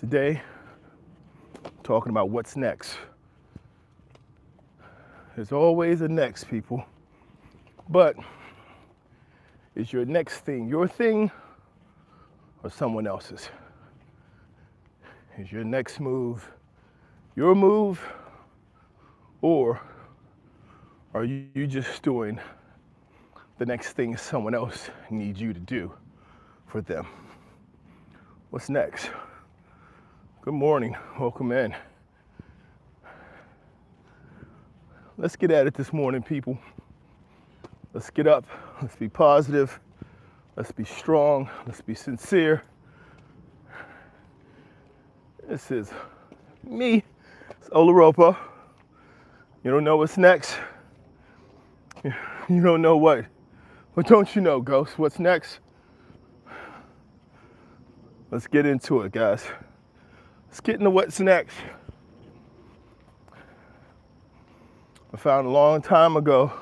Today, talking about what's next. There's always a next, people. But is your next thing your thing or someone else's? Is your next move your move, or are you just doing the next thing someone else needs you to do for them? What's next? Good morning, welcome in. Let's get at it this morning, people. Let's get up, let's be positive, let's be strong, let's be sincere. This is me, it's Olaropo. You don't know what's next. You don't know what don't you know, Ghost? What's next? Let's get into it, guys. Let's get into what's next. I found a long time ago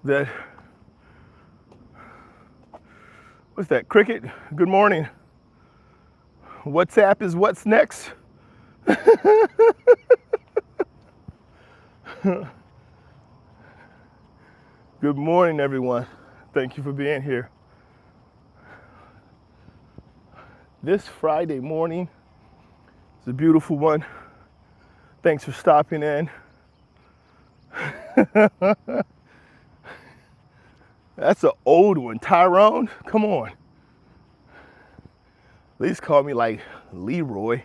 that, what's that, cricket? Good morning. WhatsApp is what's next. Good morning, everyone. Thank you for being here. This Friday morning is a beautiful one. Thanks for stopping in. That's an old one. Tyrone, come on. At least call me like Leroy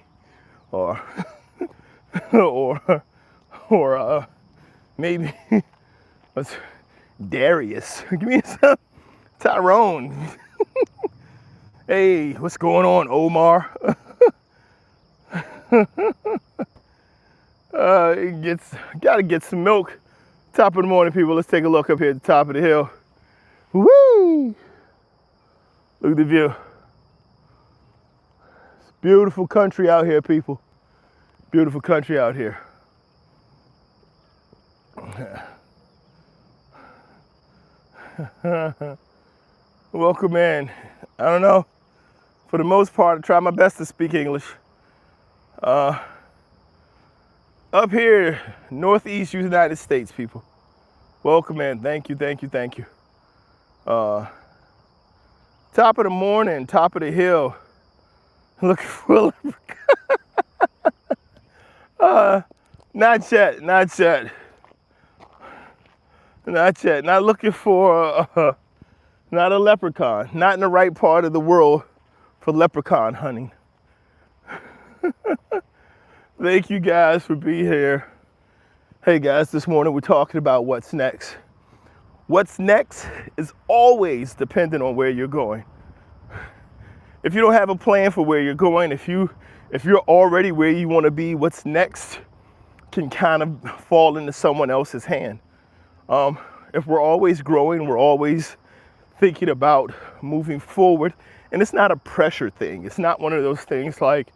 or or maybe what's Darius. Give me some Tyrone. Hey, what's going on, Omar? Gotta get some milk. Top of the morning, people. Let's take a look up here at the top of the hill. Woo! Look at the view. It's beautiful country out here, people. Beautiful country out here. Welcome in. I don't know. For the most part, I try my best to speak English. Up here, Northeast United States, people. Welcome in. Thank you, thank you, thank you. Top of the morning, top of the hill. Looking for not yet. Not looking for not a leprechaun. Not in the right part of the world for leprechaun hunting. Thank you guys for being here. Hey guys, this morning we're talking about what's next. What's next is always dependent on where you're going. If you don't have a plan for where you're going, if you're already where you want to be, what's next can kind of fall into someone else's hand. If we're always growing, we're always thinking about moving forward, and it's not a pressure thing. It's not one of those things like,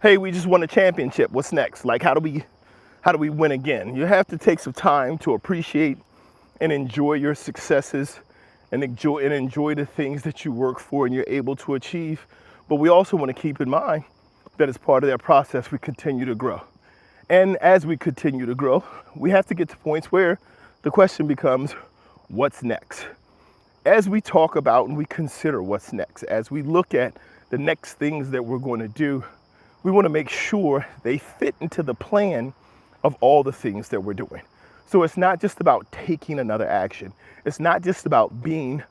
hey, we just won a championship. What's next? Like, how do we win again? You have to take some time to appreciate and enjoy your successes and enjoy the things that you work for and you're able to achieve. But we also want to keep in mind that as part of that process, we continue to grow. And as we continue to grow, we have to get to points where the question becomes, what's next? As we talk about and we consider what's next, as we look at the next things that we're going to do, we want to make sure they fit into the plan of all the things that we're doing. So it's not just about taking another action. It's not just about being,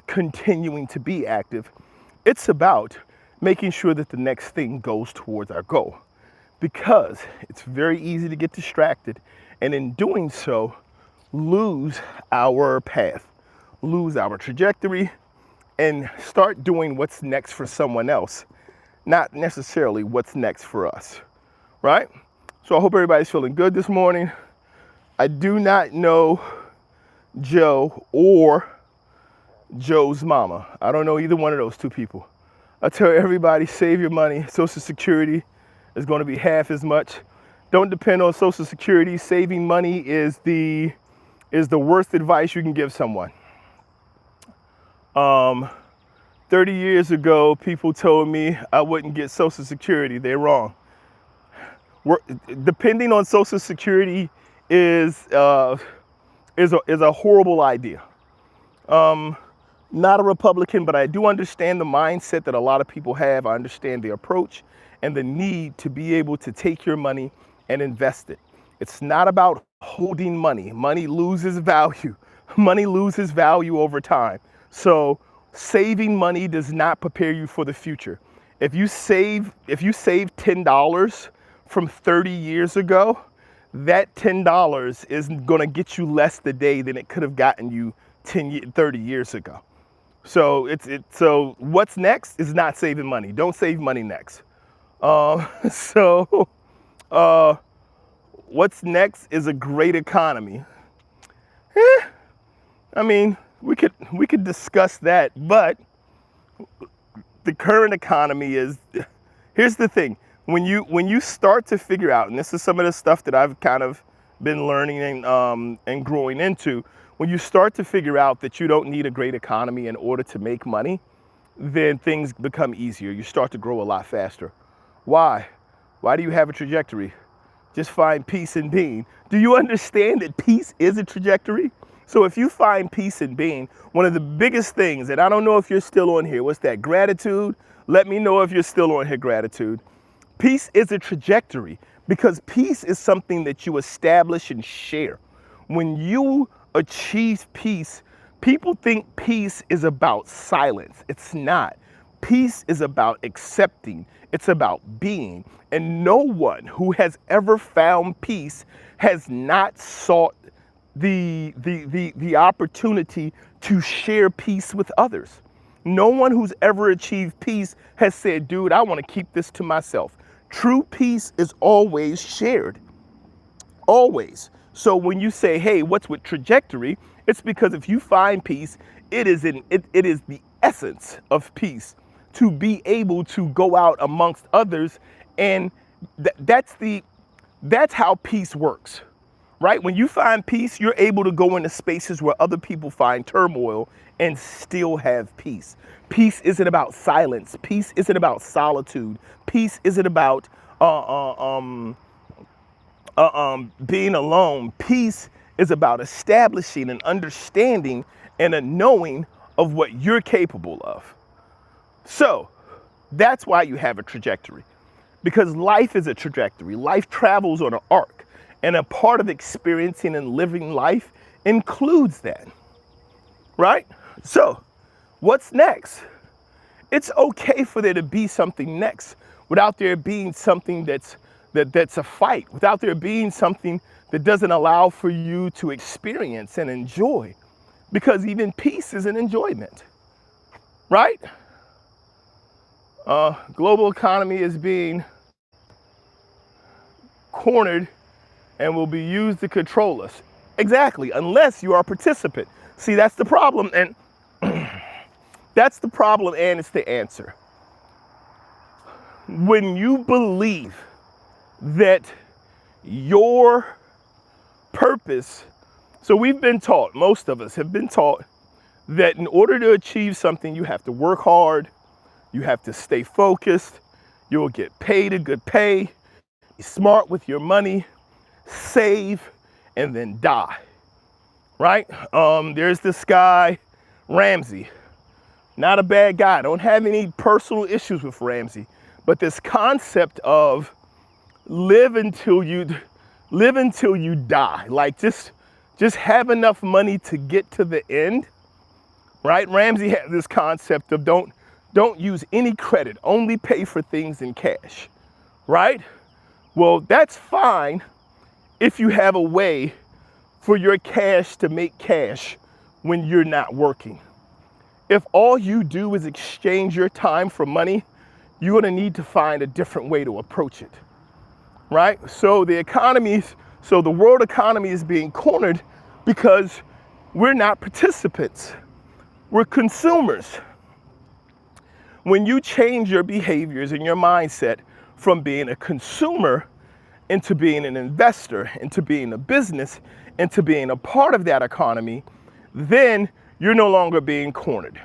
continuing to be active. It's about making sure that the next thing goes towards our goal, because it's very easy to get distracted, and in doing so, lose our path, lose our trajectory, and start doing what's next for someone else, not necessarily what's next for us, right? So I hope everybody's feeling good this morning. I do not know Joe or Joe's mama. I don't know either one of those two people. I tell everybody, save your money. Social Security is going to be half as much. Don't depend on Social Security. Saving money is the worst advice you can give someone. 30 years ago, people told me I wouldn't get Social Security. They're wrong. Depending on Social Security is a horrible idea. Not a Republican, but I do understand the mindset that a lot of people have. I understand the approach and the need to be able to take your money and invest it. It's not about holding money. Money loses value. Money loses value over time. So saving money does not prepare you for the future. If you save $10 from 30 years ago, that $10 is going to get you less today than it could have gotten you 30 years ago. So so what's next is not saving money. Don't save money next. What's next is a great economy. I mean, we could discuss that, but the current economy is, here's the thing. When you start to figure out, and this is some of the stuff that I've kind of been learning and growing into, when you start to figure out that you don't need a great economy in order to make money, then things become easier. You start to grow a lot faster. Why? Why do you have a trajectory? Just find peace in being. Do you understand that peace is a trajectory? So if you find peace in being, one of the biggest things, and I don't know if you're still on here, what's that? Gratitude? Let me know if you're still on here, gratitude. Peace is a trajectory because peace is something that you establish and share. When you achieve peace, people think peace is about silence. It's not. Peace is about accepting. It's about being. And no one who has ever found peace has not sought the opportunity to share peace with others. No one who's ever achieved peace has said, dude, I want to keep this to myself. True peace is always shared. Always. So when you say, hey, what's with trajectory? It's because if you find peace, it is the essence of peace to be able to go out amongst others. And that's how peace works, right? When you find peace, you're able to go into spaces where other people find turmoil and still have peace. Peace isn't about silence. Peace isn't about solitude. Peace isn't about being alone. Peace is about establishing an understanding and a knowing of what you're capable of. So that's why you have a trajectory, because life is a trajectory. Life travels on an arc, and a part of experiencing and living life includes that, right? So what's next? It's okay for there to be something next without there being something that's a fight, without there being something that doesn't allow for you to experience and enjoy, because even peace is an enjoyment, right? Global economy is being cornered and will be used to control us. Exactly, unless you are a participant. See, that's the problem, and that's the problem, and it's the answer. When you believe that your purpose, so we've been taught, most of us have been taught, that in order to achieve something, you have to work hard, you have to stay focused, you'll get paid a good pay, be smart with your money, save, and then die, right? There's this guy, Ramsey. Not a bad guy. I don't have any personal issues with Ramsey, but this concept of live until you die, like just have enough money to get to the end, right? Ramsey had this concept of don't use any credit, only pay for things in cash, right? Well, that's fine if you have a way for your cash to make cash when you're not working. If all you do is exchange your time for money, you're gonna need to find a different way to approach it, right? So the world economy is being cornered because we're not participants, we're consumers. When you change your behaviors and your mindset from being a consumer into being an investor, into being a business, into being a part of that economy, then you're no longer being cornered.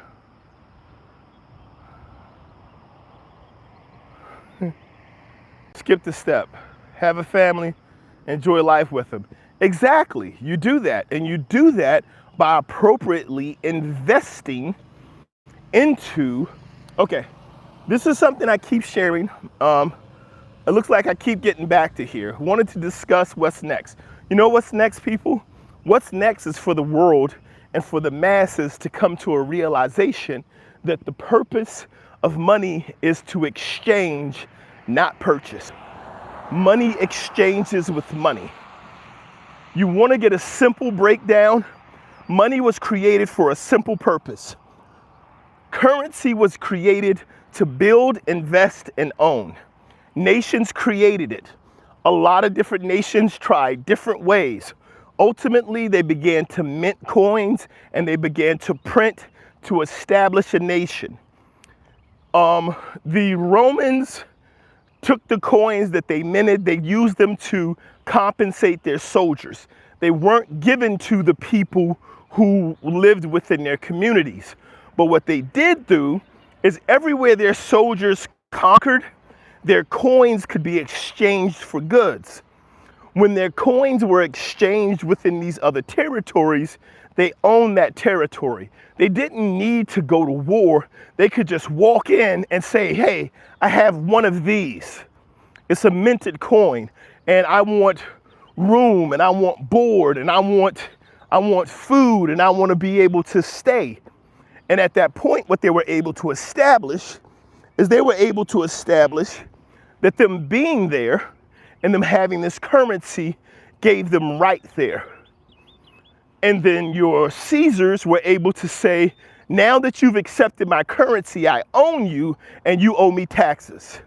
Skip the step. Have a family, enjoy life with them. Exactly, you do that. And you do that by appropriately investing into, okay, this is something I keep sharing. It looks like I keep getting back to here. Wanted to discuss what's next. You know what's next, people? What's next is for the world and for the masses to come to a realization that the purpose of money is to exchange, not purchase. Money exchanges with money. You want to get a simple breakdown? Money was created for a simple purpose. Currency was created to build, invest, and own. Nations created it. A lot of different nations tried different ways. Ultimately, they began to mint coins and they began to print to establish a nation. The Romans took the coins that they minted, they used them to compensate their soldiers. They weren't given to the people who lived within their communities. But what they did do is everywhere their soldiers conquered, their coins could be exchanged for goods. When their coins were exchanged within these other territories, they owned that territory. They didn't need to go to war. They could just walk in and say, hey, I have one of these. It's a minted coin, and I want room, and I want board, and I want food, and I want to be able to stay. And at that point, what they were able to establish is that them being there and them having this currency gave them right there. And then your Caesars were able to say, now that you've accepted my currency, I own you and you owe me taxes.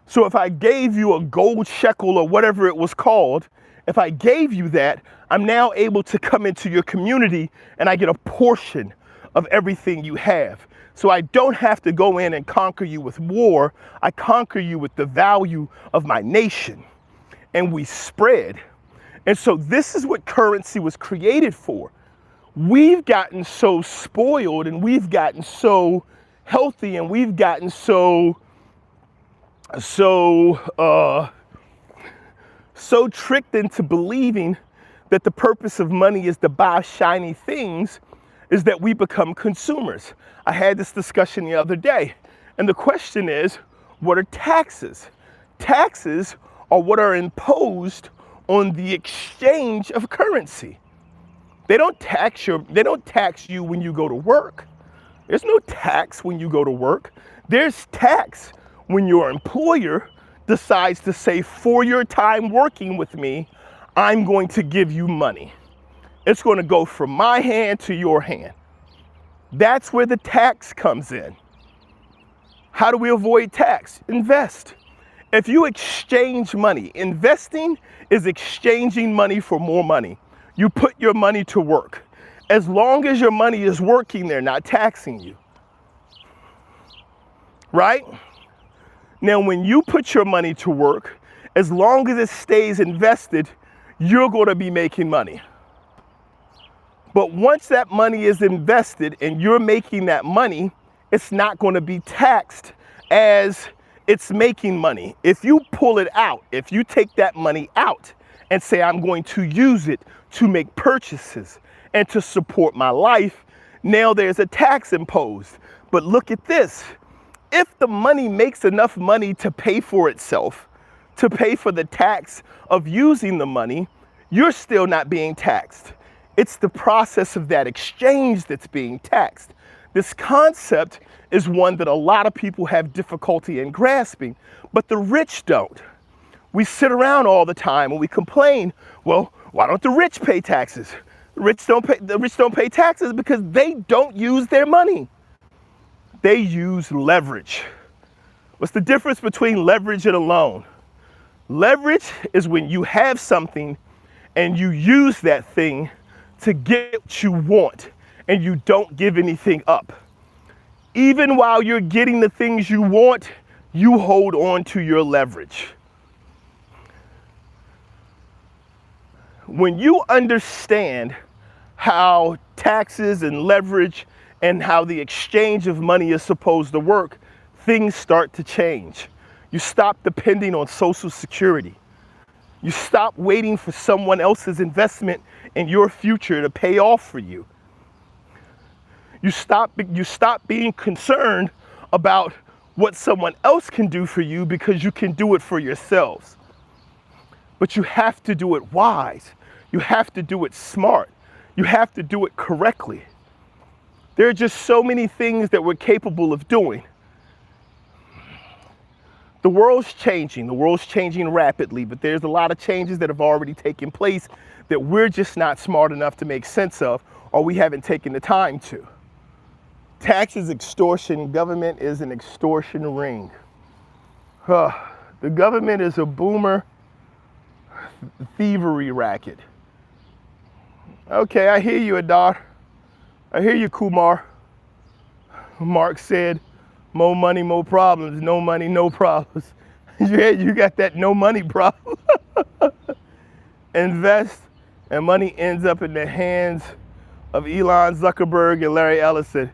So if I gave you a gold shekel or whatever it was called, if I gave you that, I'm now able to come into your community and I get a portion of everything you have. So I don't have to go in and conquer you with war. I conquer you with the value of my nation. And we spread. And so this is what currency was created for. We've gotten so spoiled and we've gotten so healthy and we've gotten so tricked into believing that the purpose of money is to buy shiny things, is that we become consumers. I had this discussion the other day, and the question is, what are taxes? Taxes are what are imposed on the exchange of currency. They don't tax you when you go to work. There's no tax when you go to work. There's tax when your employer decides to say, for your time working with me, I'm going to give you money. It's going to go from my hand to your hand. That's where the tax comes in. How do we avoid tax? Invest. If you exchange money, investing is exchanging money for more money. You put your money to work. As long as your money is working, they're not taxing you. Right? Now, when you put your money to work, as long as it stays invested, you're going to be making money. But once that money is invested and you're making that money, it's not going to be taxed as it's making money. If you pull it out, if you take that money out and say, I'm going to use it to make purchases and to support my life, now there's a tax imposed. But look at this. If the money makes enough money to pay for itself, to pay for the tax of using the money, you're still not being taxed. It's the process of that exchange that's being taxed. This concept is one that a lot of people have difficulty in grasping, but the rich don't. We sit around all the time and we complain, well, why don't the rich pay taxes? The rich don't pay taxes because they don't use their money. They use leverage. What's the difference between leverage and a loan? Leverage is when you have something and you use that thing to get what you want and you don't give anything up. Even while you're getting the things you want, you hold on to your leverage. When you understand how taxes and leverage and how the exchange of money is supposed to work, things start to change. You stop depending on Social Security. You stop waiting for someone else's investment in your future to pay off for you. You stop being concerned about what someone else can do for you because you can do it for yourselves. But you have to do it wise. You have to do it smart. You have to do it correctly. There are just so many things that we're capable of doing. The world's changing rapidly, but there's a lot of changes that have already taken place that we're just not smart enough to make sense of, or we haven't taken the time to. Taxes, extortion, government is an extortion ring. The government is a boomer thievery racket. Okay, I hear you, Adar. I hear you, Kumar. Mark said, more money, more problems. No money, no problems. Yeah, you got that no money problem. Invest, and money ends up in the hands of Elon Zuckerberg and Larry Ellison.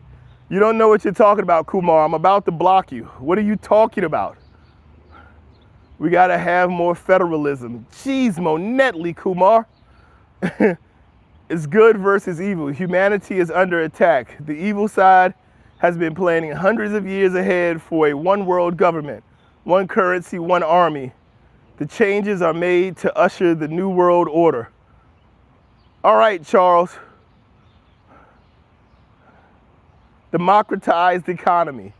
You don't know what you're talking about, Kumar. I'm about to block you. What are you talking about? We got to have more federalism. Jeez, Monetly, Kumar. It's good versus evil. Humanity is under attack. The evil side has been planning hundreds of years ahead for a one world government, one currency, one army. The changes are made to usher the new world order. All right, Charles. Democratized economy.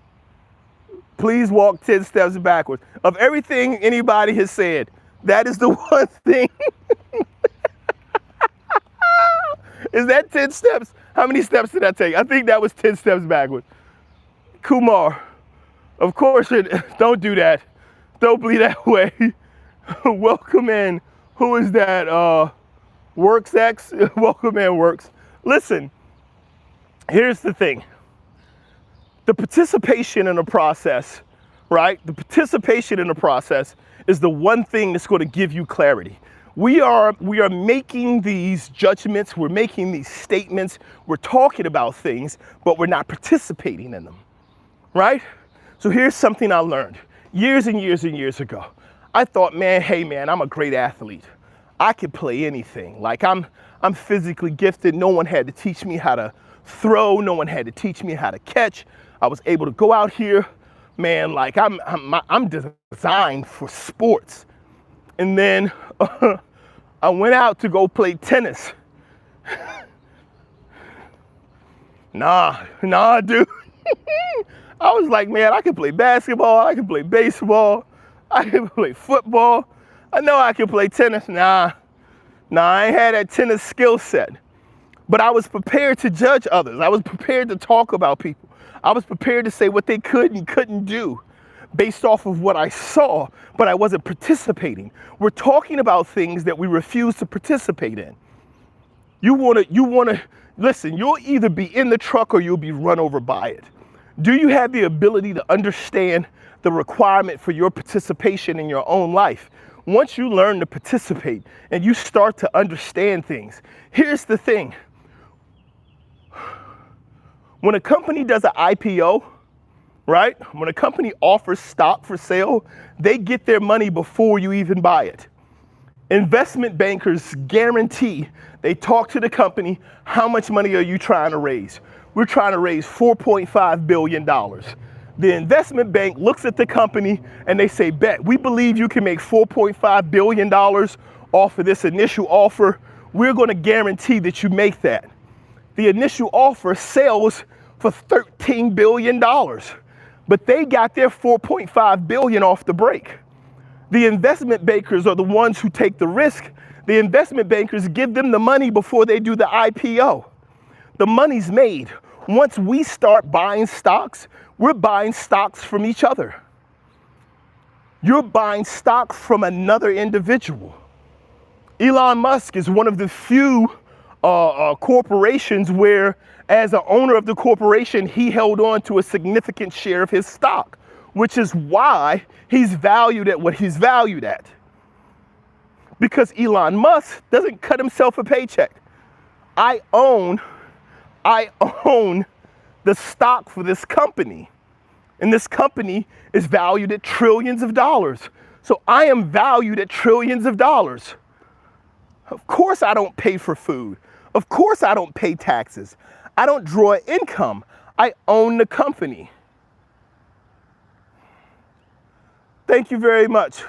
Please walk 10 steps backwards. Of everything anybody has said, that is the one thing. Is that 10 steps? How many steps did I take? I think that was 10 steps backwards. Kumar, of course, don't do that. Don't be that way. Welcome in. Who is that? Works X? Welcome in, Works. Listen, here's the thing. The participation in the process, right? The participation in the process is the one thing that's going to give you clarity. We are making these judgments, we're making these statements, we're talking about things, but we're not participating in them, right? So here's something I learned years and years and years ago. I thought, man, hey man, I'm a great athlete. I could play anything. Like I'm physically gifted. No one had to teach me how to throw. No one had to teach me how to catch. I was able to go out here, man, like I'm designed for sports. And then I went out to go play tennis. Nah, dude. I was like, man, I can play basketball, I can play baseball, I can play football. I know I can play tennis. Nah, I ain't had that tennis skill set. But I was prepared to judge others. I was prepared to talk about people. I was prepared to say what they could and couldn't do based off of what I saw, but I wasn't participating. We're talking about things that we refuse to participate in. You wanna, listen, you'll either be in the truck or you'll be run over by it. Do you have the ability to understand the requirement for your participation in your own life? Once you learn to participate and you start to understand things, here's the thing. When a company does an IPO, right? When a company offers stock for sale, they get their money before you even buy it. Investment bankers guarantee, they talk to the company, how much money are you trying to raise? We're trying to raise $4.5 billion. The investment bank looks at the company and they say, bet, we believe you can make $4.5 billion off of this initial offer. We're gonna guarantee that you make that. The initial offer sells for $13 billion. But they got their $4.5 billion off the break. The investment bankers are the ones who take the risk. The investment bankers give them the money before they do the IPO. The money's made. Once we start buying stocks, we're buying stocks from each other. You're buying stock from another individual. Elon Musk is one of the few corporations where, as an owner of the corporation, he held on to a significant share of his stock, which is why he's valued at what he's valued at. Because Elon Musk doesn't cut himself a paycheck. I own the stock for this company. And this company is valued at trillions of dollars. So I am valued at trillions of dollars. Of course I don't pay for food. Of course I don't pay taxes. I don't draw income. I own the company. Thank you very much.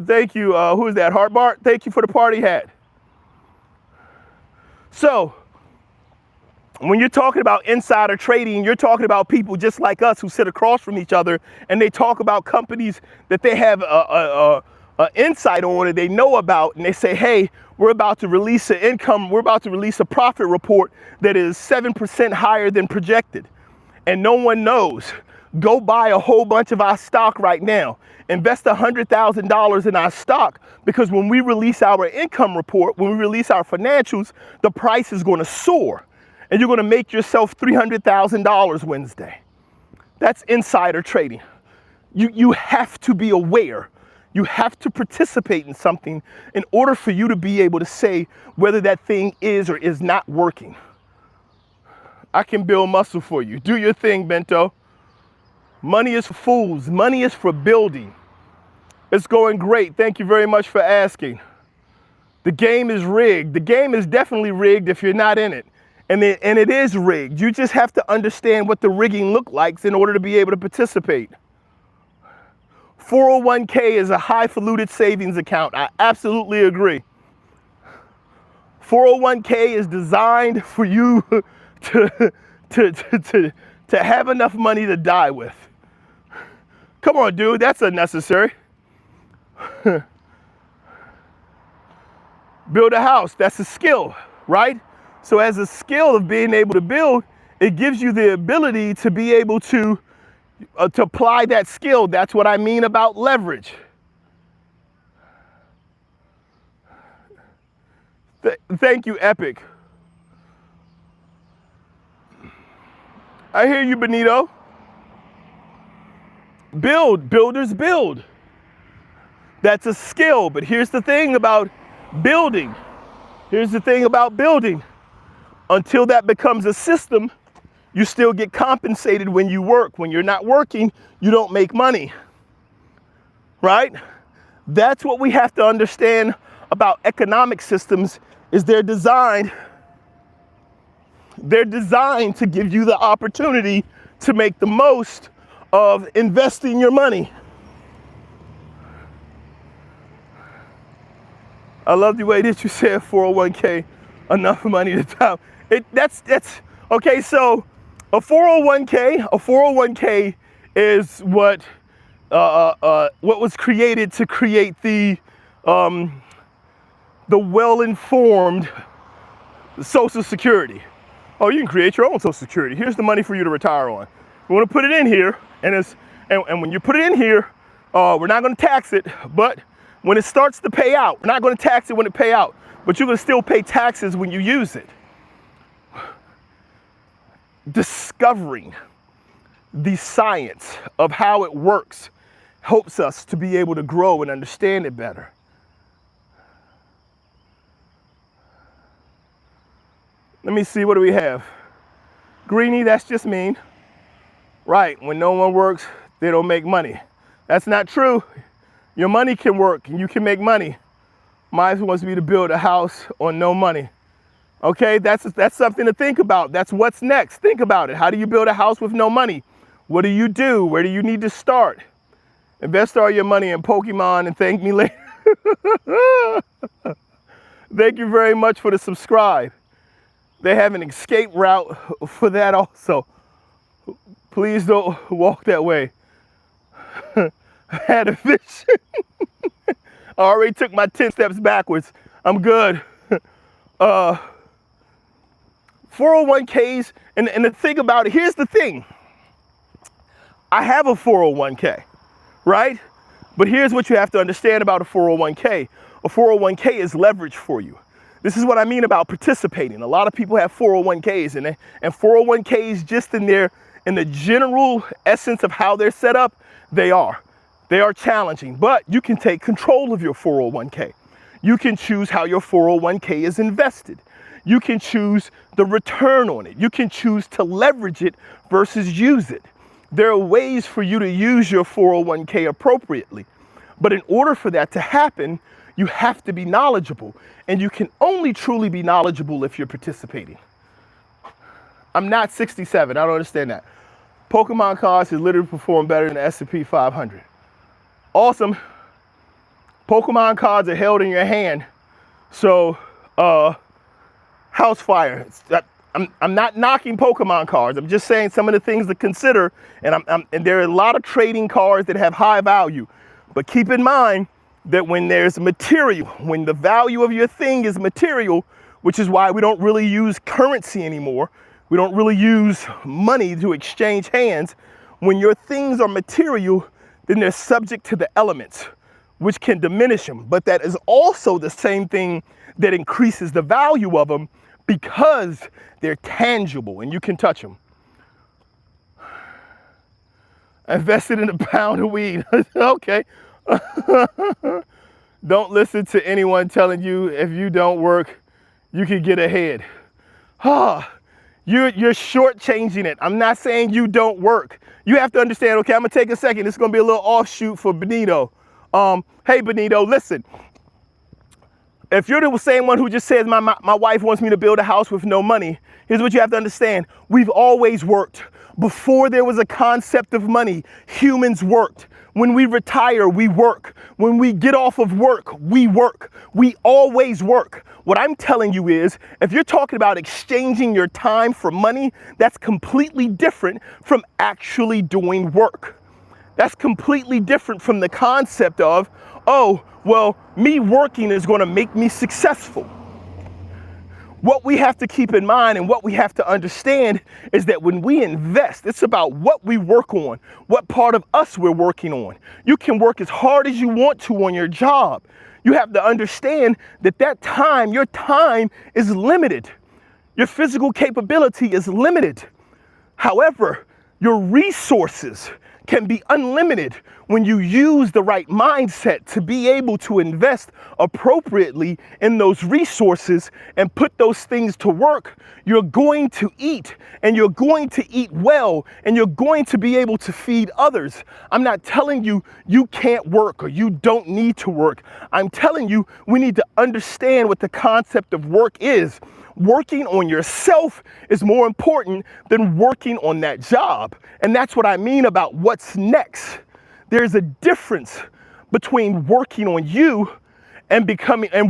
Thank you. Who is that? Heartbart? Thank you for the party hat. So, when you're talking about insider trading, you're talking about people just like us who sit across from each other, and they talk about companies that they have a insight on and they know about, and they say, hey, we're about to release an income, we're about to release a profit report that is 7% higher than projected. And no one knows. Go buy a whole bunch of our stock right now. Invest $100,000 in our stock, because when we release our income report, when we release our financials, the price is going to soar. And you're going to make yourself $300,000 Wednesday. That's insider trading. You have to be aware. You have to participate in something in order for you to be able to say whether that thing is or is not working. I can build muscle for you. Do your thing, Bento. Money is for fools. Money is for building. It's going great. Thank you very much for asking. The game is rigged. The game is definitely rigged if you're not in it. And it is rigged. You just have to understand what the rigging looks like in order to be able to participate. 401k is a highfalutin savings account. I absolutely agree. 401k is designed for you to have enough money to die with. Come on, dude, that's unnecessary. Build a house, that's a skill, right? So as a skill of being able to build, it gives you the ability to be able to apply that skill. That's what I mean about leverage. Thank you, Epic. I hear you, Benito. Builders build. That's a skill, but here's the thing about building. Here's the thing about building. Until that becomes a system, you still get compensated when you work. When you're not working, you don't make money, right? That's what we have to understand about economic systems, is they're designed to give you the opportunity to make the most of investing your money. I love the way that you said 401k, enough money to top. That's okay. So a 401k is what was created to create the well-informed Social Security. Oh, you can create your own Social Security. Here's the money for you to retire on. We want to put it in here, and when you put it in here, we're not going to tax it, but when it starts to pay out, we're not going to tax it when it pay out, but you're going to still pay taxes when you use it. Discovering the science of how it works helps us to be able to grow and understand it better. Let me see, what do we have? Greenie, that's just mean. Right, when no one works, they don't make money. That's not true. Your money can work and you can make money. Mine wants me to build a house on no money. Okay, that's something to think about. That's what's next. Think about it. How do you build a house with no money? What do you do? Where do you need to start? Invest all your money in Pokemon and thank me later. Thank you very much for the subscribe. They have an escape route for that also. Please don't walk that way. I had a vision. I already took my 10 steps backwards. I'm good. 401ks, and the thing about it, here's the thing. I have a 401k, right? But here's what you have to understand about a 401k. A 401k is leverage for you. This is what I mean about participating. A lot of people have 401ks, and 401ks, just in the general essence of how they're set up, they are challenging, but you can take control of your 401k. You can choose how your 401k is invested. You can choose the return on it. You can choose to leverage it versus use it. There are ways for you to use your 401k appropriately. But in order for that to happen, you have to be knowledgeable. And you can only truly be knowledgeable if you're participating. I'm not 67, I don't understand that. Pokemon cards has literally performed better than the S&P 500. Awesome. Pokemon cards are held in your hand. So, house fire. I'm not knocking Pokemon cards. I'm just saying some of the things to consider. And there are a lot of trading cards that have high value. But keep in mind that when there's material, when the value of your thing is material, which is why we don't really use currency anymore. We don't really use money to exchange hands. When your things are material, then they're subject to the elements, which can diminish them. But that is also the same thing that increases the value of them because they're tangible and you can touch them. I invested in a pound of weed. Okay. Don't listen to anyone telling you if you don't work, you can get ahead. You're shortchanging it. I'm not saying you don't work. You have to understand, okay, I'm gonna take a second. This is gonna be a little offshoot for Benito. Hey Benito, listen. If you're the same one who just says my wife wants me to build a house with no money, here's what you have to understand. We've always worked. Before there was a concept of money, humans worked. When we retire, we work. When we get off of work, we work. We always work. What I'm telling you is, if you're talking about exchanging your time for money, that's completely different from actually doing work. That's completely different from the concept of, oh, well, me working is going to make me successful. What we have to keep in mind and what we have to understand is that when we invest, it's about what we work on, what part of us we're working on. You can work as hard as you want to on your job. You have to understand that time, your time is limited. Your physical capability is limited. However, your resources can be unlimited when you use the right mindset to be able to invest appropriately in those resources and put those things to work. You're going to eat, and you're going to eat well, and you're going to be able to feed others. I'm not telling you you can't work or you don't need to work. I'm telling you we need to understand what the concept of work is. Working on yourself is more important than working on that job. And that's what I mean about what's next. There's a difference between working on you and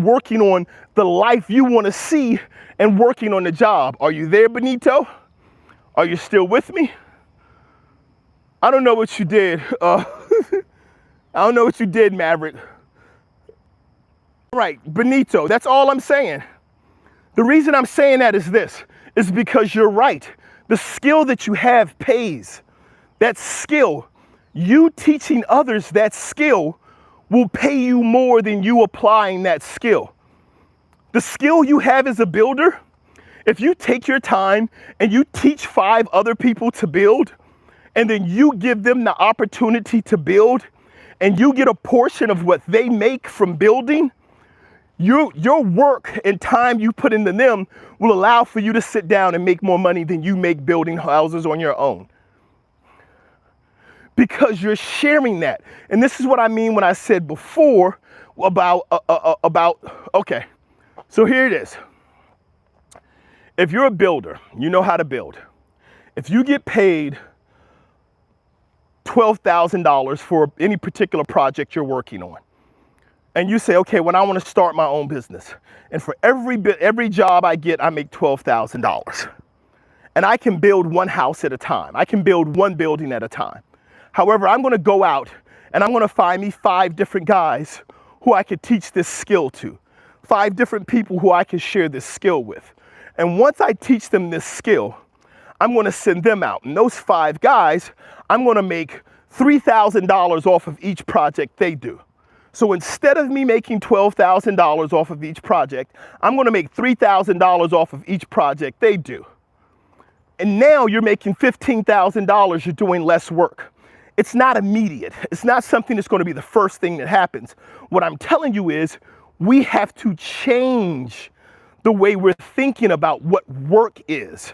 working on the life you want to see and working on the job. Are you there, Benito? Are you still with me? I don't know what you did. I don't know what you did, Maverick. Right, Benito, that's all I'm saying. The reason I'm saying that is this, is because you're right. The skill that you have pays. That skill, you teaching others that skill will pay you more than you applying that skill. The skill you have as a builder, if you take your time and you teach 5 other people to build, and then you give them the opportunity to build, and you get a portion of what they make from building, your work and time you put into them will allow for you to sit down and make more money than you make building houses on your own. Because you're sharing that. And this is what I mean when I said before about okay, so here it is. If you're a builder, you know how to build. If you get paid $12,000 for any particular project you're working on, and you say, okay, when I want to start my own business, and for every job I get, I make $12,000. And I can build one house at a time. I can build one building at a time. However, I'm going to go out and I'm going to find me 5 different guys who I could teach this skill to. 5 different people who I can share this skill with. And once I teach them this skill, I'm going to send them out. And those 5 guys, I'm going to make $3,000 off of each project they do. So instead of me making $12,000 off of each project, I'm going to make $3,000 off of each project they do. And now you're making $15,000, you're doing less work. It's not immediate. It's not something that's going to be the first thing that happens. What I'm telling you is we have to change the way we're thinking about what work is.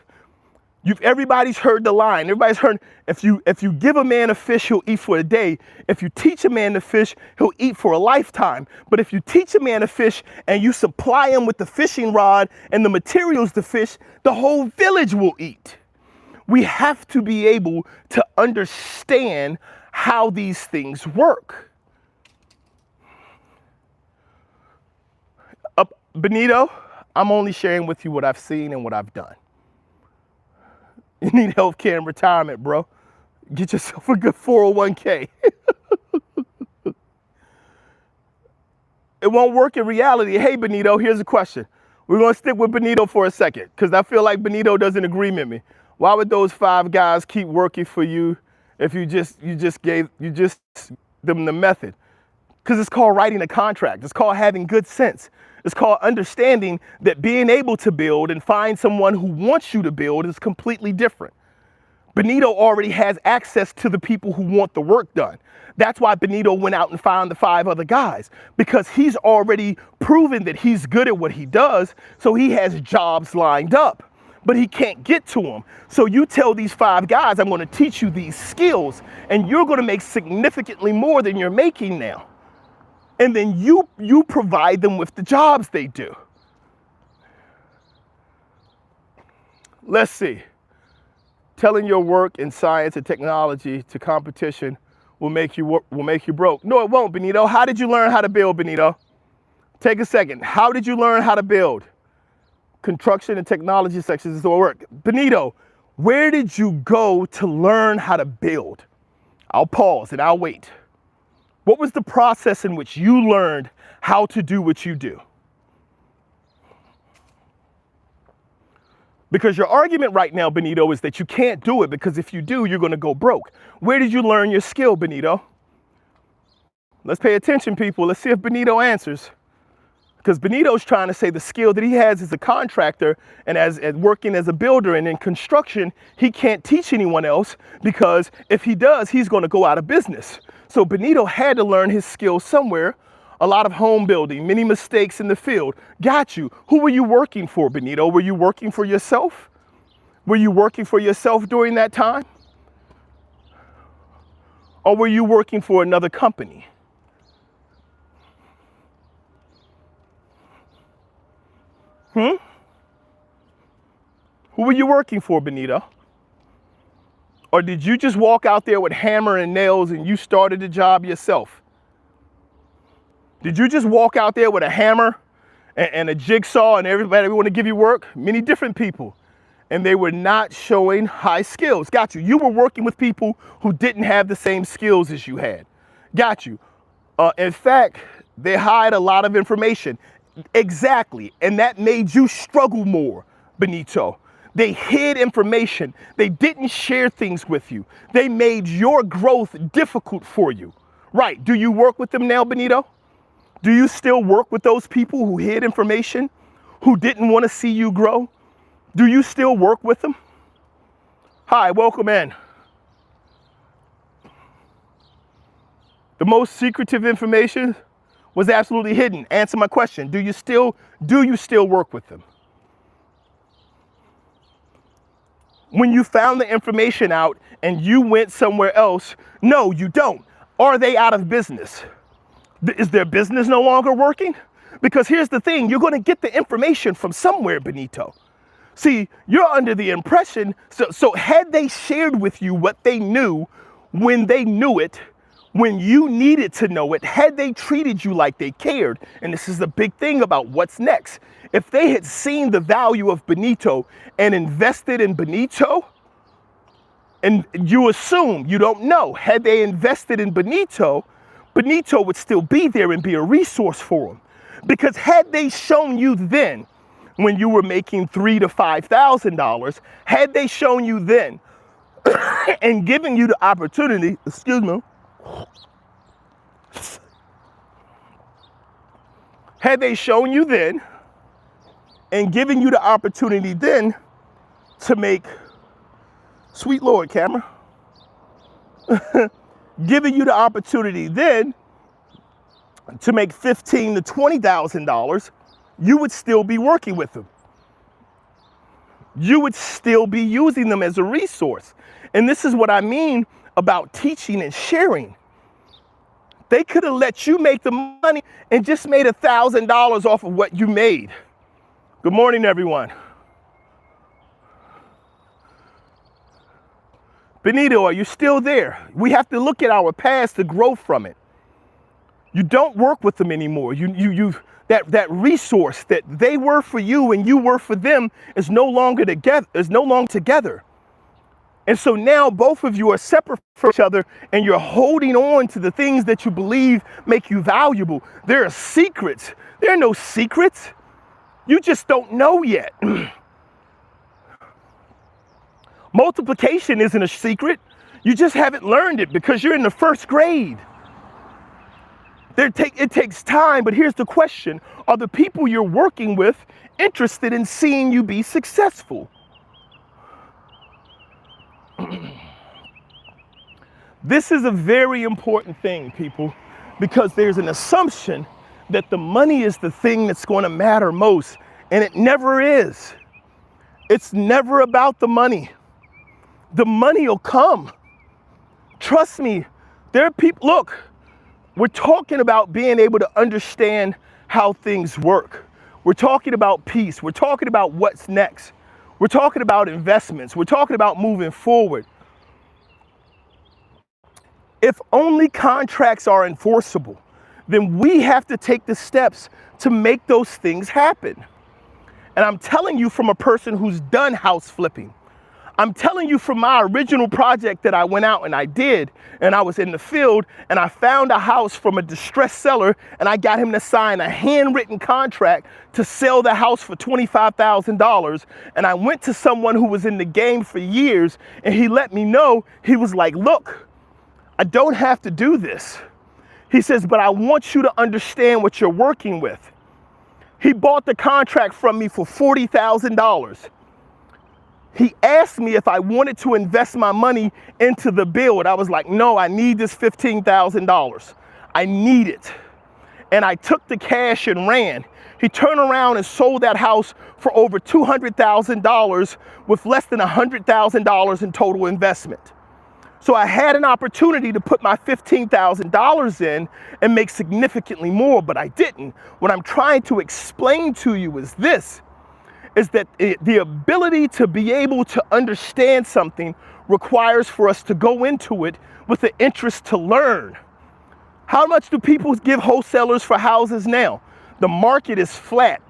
Everybody's heard the line. Everybody's heard, if you give a man a fish, he'll eat for a day. If you teach a man to fish, he'll eat for a lifetime. But if you teach a man to fish and you supply him with the fishing rod and the materials to fish, the whole village will eat. We have to be able to understand how these things work. Benito, I'm only sharing with you what I've seen and what I've done. You need healthcare and retirement, bro. Get yourself a good 401k. It won't work in reality. Hey, Benito, here's a question. We're going to stick with Benito for a second because I feel like Benito doesn't agree with me. Why would those 5 guys keep working for you if you just gave them the method? Because it's called writing a contract. It's called having good sense. It's called understanding that being able to build and find someone who wants you to build is completely different. Benito already has access to the people who want the work done. That's why Benito went out and found the 5 other guys, because he's already proven that he's good at what he does, so he has jobs lined up, but he can't get to them. So you tell these 5 guys, I'm going to teach you these skills, and you're going to make significantly more than you're making now. And then you provide them with the jobs they do. Let's see. Telling your work in science and technology to competition will make you broke. No, it won't, Benito. How did you learn how to build, Benito? Take a second. How did you learn how to build? Construction and technology sections is the work. Benito, where did you go to learn how to build? I'll pause and I'll wait. What was the process in which you learned how to do what you do? Because your argument right now, Benito, is that you can't do it because if you do, you're going to go broke. Where did you learn your skill, Benito? Let's pay attention, people. Let's see if Benito answers. Because Benito's trying to say the skill that he has as a contractor and as working as a builder and in construction, he can't teach anyone else because if he does, he's going to go out of business. So Benito had to learn his skills somewhere. A lot of home building, many mistakes in the field. Got you. Who were you working for, Benito? Were you working for yourself? Were you working for yourself during that time? Or were you working for another company? Who were you working for, Benito? Or did you just walk out there with hammer and nails and you started the job yourself? Did you just walk out there with a hammer and a jigsaw and everybody want to give you work? Many different people. And they were not showing high skills. Got you. You were working with people who didn't have the same skills as you had. Got you. In fact, they hide a lot of information. Exactly. And that made you struggle more, Benito. They hid information. They didn't share things with you. They made your growth difficult for you. Right. Do you work with them now, Benito? Do you still work with those people who hid information, who didn't want to see you grow? Do you still work with them? Hi, welcome in. The most secretive information was absolutely hidden. Answer my question. Do you still work with them? When you found the information out and you went somewhere else, no, you don't. Are they out of business? Is their business no longer working? Because here's the thing, you're going to get the information from somewhere, Benito. See, you're under the impression, so had they shared with you what they knew when they knew it, when you needed to know it, had they treated you like they cared, and this is the big thing about what's next, if they had seen the value of Benito and invested in Benito, and you assume, you don't know, had they invested in Benito, Benito would still be there and be a resource for them. Because had they shown you then, when you were making $3,000 to $5,000, had they shown you then and given you the opportunity, had they shown you then and given you the opportunity then to make, sweet Lord, camera, giving you the opportunity then to make $15,000 to $20,000, you would still be working with them. You would still be using them as a resource. And this is what I mean about teaching and sharing. They could have let you make the money and just made $1,000 off of what you made. Good morning, everyone. Benito, are you still there? We have to look at our past to grow from it. You don't work with them anymore. That resource that they were for you and you were for them is no longer together. And so now both of you are separate from each other and you're holding on to the things that you believe make you valuable. There are secrets. There are no secrets. You just don't know yet. Multiplication isn't a secret. You just haven't learned it because you're in the first grade. It takes time, but here's the question. Are the people you're working with interested in seeing you be successful? This is a very important thing, people, because there's an assumption that the money is the thing that's going to matter most, and it never is. It's never about the money. The money will come. Trust me, there are people, look, we're talking about being able to understand how things work. We're talking about peace. We're talking about what's next. We're talking about investments. We're talking about moving forward. If only contracts are enforceable, then we have to take the steps to make those things happen. And I'm telling you from a person who's done house flipping. I'm telling you from my original project that I went out and I did, and I was in the field and I found a house from a distressed seller and I got him to sign a handwritten contract to sell the house for $25,000. And I went to someone who was in the game for years and he let me know, he was like, look, I don't have to do this. He says, but I want you to understand what you're working with. He bought the contract from me for $40,000. He asked me if I wanted to invest my money into the build. I was like, no, I need this $15,000. I need it. And I took the cash and ran. He turned around and sold that house for over $200,000 with less than $100,000 in total investment. So I had an opportunity to put my $15,000 in and make significantly more, but I didn't. What I'm trying to explain to you is this. Is that the ability to be able to understand something requires for us to go into it with the interest to learn. How much do people give wholesalers for houses now? The market is flat.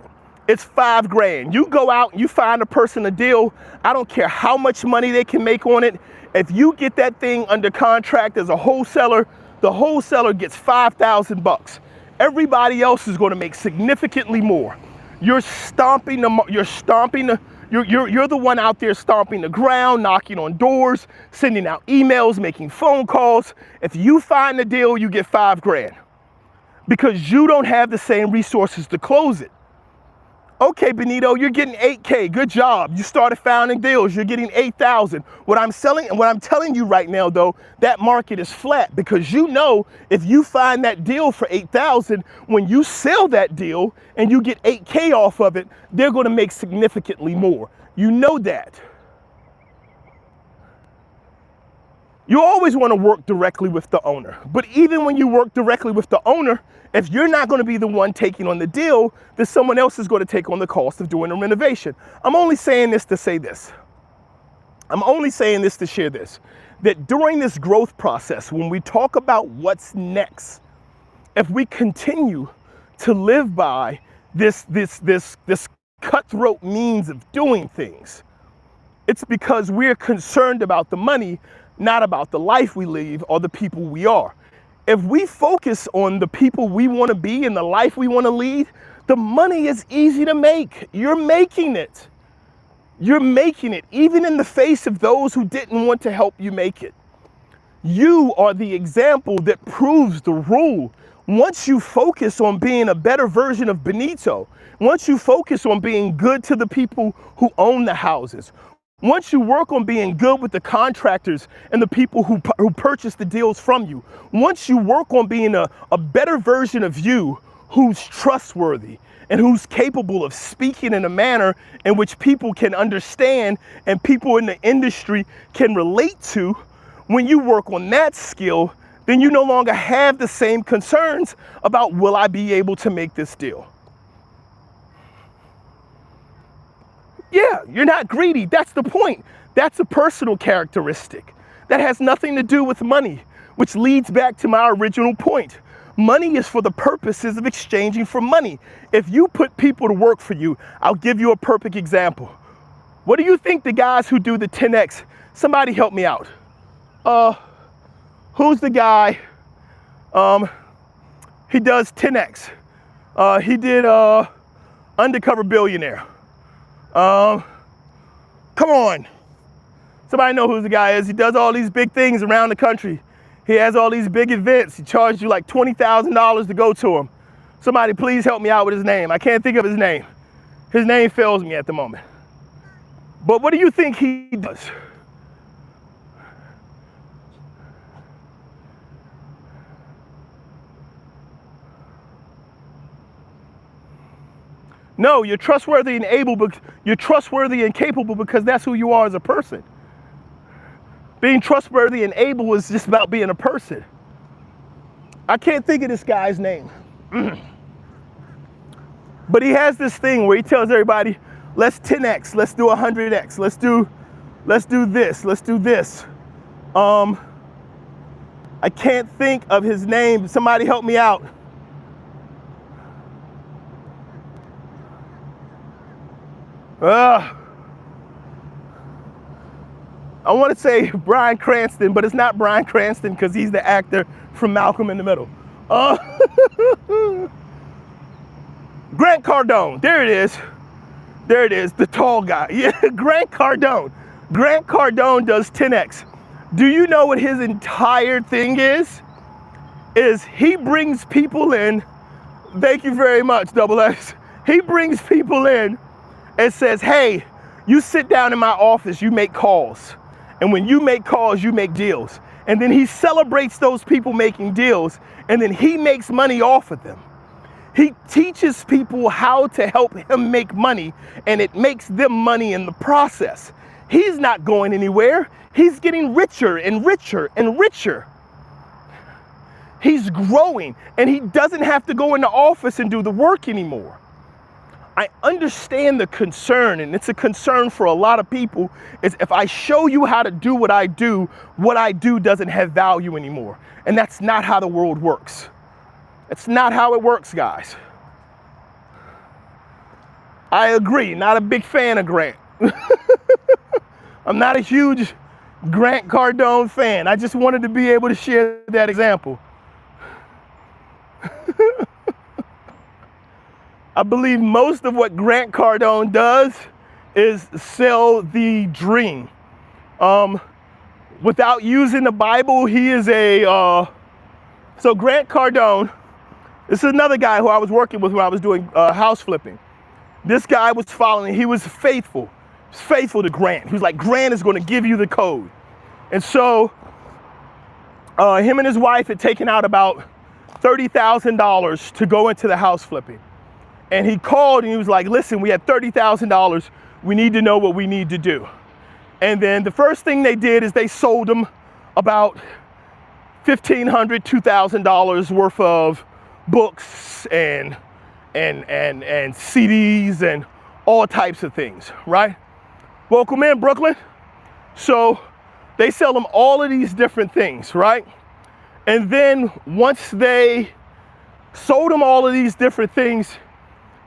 It's $5,000. You go out and you find a person a deal. I don't care how much money they can make on it. If you get that thing under contract as a wholesaler, the wholesaler gets $5,000. Everybody else is going to make significantly more. You're the one out there stomping the ground, knocking on doors, sending out emails, making phone calls. If you find the deal, you get $5,000 because you don't have the same resources to close it. Okay, Benito, you're getting $8,000. Good job. You started finding deals. You're getting $8,000. What I'm telling you right now, though, that market is flat because you know if you find that deal for $8,000, when you sell that deal and you get $8,000 off of it, they're going to make significantly more. You know that. You always want to work directly with the owner. But even when you work directly with the owner, if you're not going to be the one taking on the deal, then someone else is going to take on the cost of doing the renovation. I'm only saying this to say this. I'm only saying this to share this. That during this growth process, when we talk about what's next, if we continue to live by this cutthroat means of doing things, it's because we're concerned about the money, not about the life we live or the people we are. If we focus on the people we want to be and the life we want to lead, the money is easy to make. You're making it. You're making it, even in the face of those who didn't want to help you make it. You are the example that proves the rule. Once you focus on being a better version of Benito, once you focus on being good to the people who own the houses, once you work on being good with the contractors and the people who purchase the deals from you, once you work on being a better version of you who's trustworthy and who's capable of speaking in a manner in which people can understand and people in the industry can relate to. When you work on that skill, then you no longer have the same concerns about, will I be able to make this deal? Yeah, you're not greedy. That's the point. That's a personal characteristic. That has nothing to do with money, which leads back to my original point. Money is for the purposes of exchanging for money. If you put people to work for you, I'll give you a perfect example. What do you think the guys who do the 10X, somebody help me out. Who's the guy? He does 10X. He did Undercover Billionaire. Come on. Somebody know who the guy is. He does all these big things around the country. He has all these big events. He charges you like $20,000 to go to him. Somebody please help me out with his name. I can't think of his name. His name fails me at the moment. But what do you think he does? No, you're trustworthy and able, but you're trustworthy and capable because that's who you are as a person. Being trustworthy and able is just about being a person. I can't think of this guy's name. But he has this thing where he tells everybody, let's 10X, let's do 100X, let's do this, let's do this. I can't think of his name. Somebody help me out. I want to say Bryan Cranston, but it's not Bryan Cranston because he's the actor from Malcolm in the Middle. Grant Cardone, there it is. There it is, the tall guy. Yeah, Grant Cardone. Grant Cardone does 10X. Do you know what his entire thing is? Is he brings people in, thank you very much, Double X. He brings people in and says, hey, you sit down in my office, you make calls. And when you make calls, you make deals. And then he celebrates those people making deals, and then he makes money off of them. He teaches people how to help him make money, and it makes them money in the process. He's not going anywhere. He's getting richer and richer and richer. He's growing, and he doesn't have to go in the office and do the work anymore. I understand the concern, and it's a concern for a lot of people, is if I show you how to do what I do doesn't have value anymore. And that's not how the world works. It's not how it works, guys. I agree, not a big fan of Grant. I'm not a huge Grant Cardone fan. I just wanted to be able to share that example. I believe most of what Grant Cardone does is sell the dream. Without using the Bible, he is so Grant Cardone, this is another guy who I was working with when I was doing house flipping. This guy was following, he was faithful to Grant. He was like, Grant is gonna give you the code. And so him and his wife had taken out about $30,000 to go into the house flipping. And he called and he was like, listen, we had $30,000. We need to know what we need to do. And then the first thing they did is they sold him about $1,500, $2,000 worth of books and CDs and all types of things, right? Welcome in, Brooklyn. So they sell them all of these different things, right? And then once they sold him all of these different things,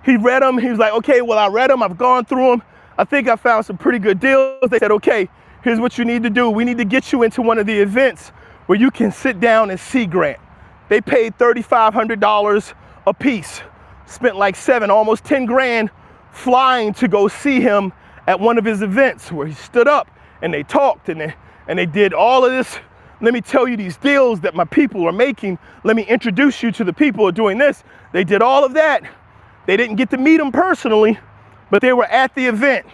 he read them. He was like, okay, well, I read them. I've gone through them. I think I found some pretty good deals. They said, okay, here's what you need to do. We need to get you into one of the events where you can sit down and see Grant. They paid $3,500 a piece, spent like almost 10 grand flying to go see him at one of his events where he stood up and they talked and they did all of this. Let me tell you these deals that my people are making. Let me introduce you to the people who are doing this. They did all of that. They didn't get to meet him personally, but they were at the event.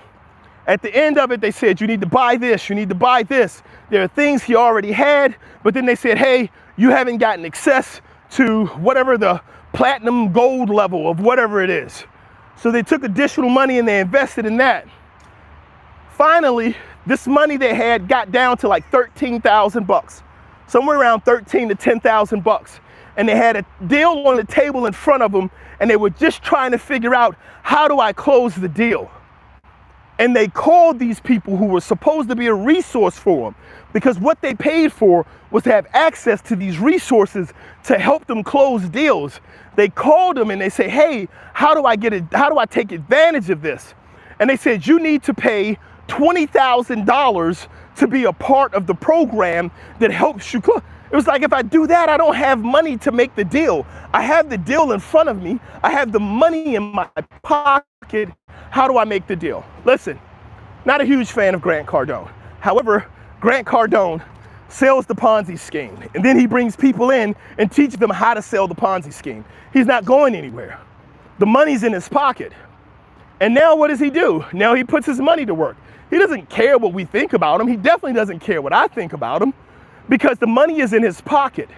At the end of it, they said, you need to buy this, you need to buy this. There are things he already had, but then they said, hey, you haven't gotten access to whatever the platinum gold level of whatever it is. So they took additional money and they invested in that. Finally, this money they had got down to like 13,000 bucks, somewhere around 13 to 10,000 bucks. And they had a deal on the table in front of them, and they were just trying to figure out, how do I close the deal? And they called these people who were supposed to be a resource for them, because what they paid for was to have access to these resources to help them close deals. They called them and they say, hey, how do I take advantage of this? And they said, you need to pay $20,000 to be a part of the program that helps you close. It was like, if I do that, I don't have money to make the deal. I have the deal in front of me. I have the money in my pocket. How do I make the deal? Listen, not a huge fan of Grant Cardone. However, Grant Cardone sells the Ponzi scheme, and then he brings people in and teaches them how to sell the Ponzi scheme. He's not going anywhere. The money's in his pocket. And now what does he do? Now he puts his money to work. He doesn't care what we think about him. He definitely doesn't care what I think about him, because the money is in his pocket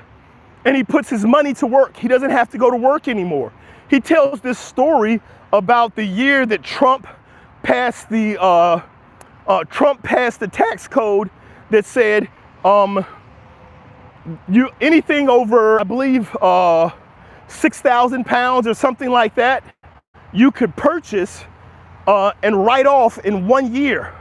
and he puts his money to work. He doesn't have to go to work anymore. He tells this story about the year that Trump passed the tax code that said anything over, I believe, 6,000 pounds or something like that, you could purchase and write off in 1 year.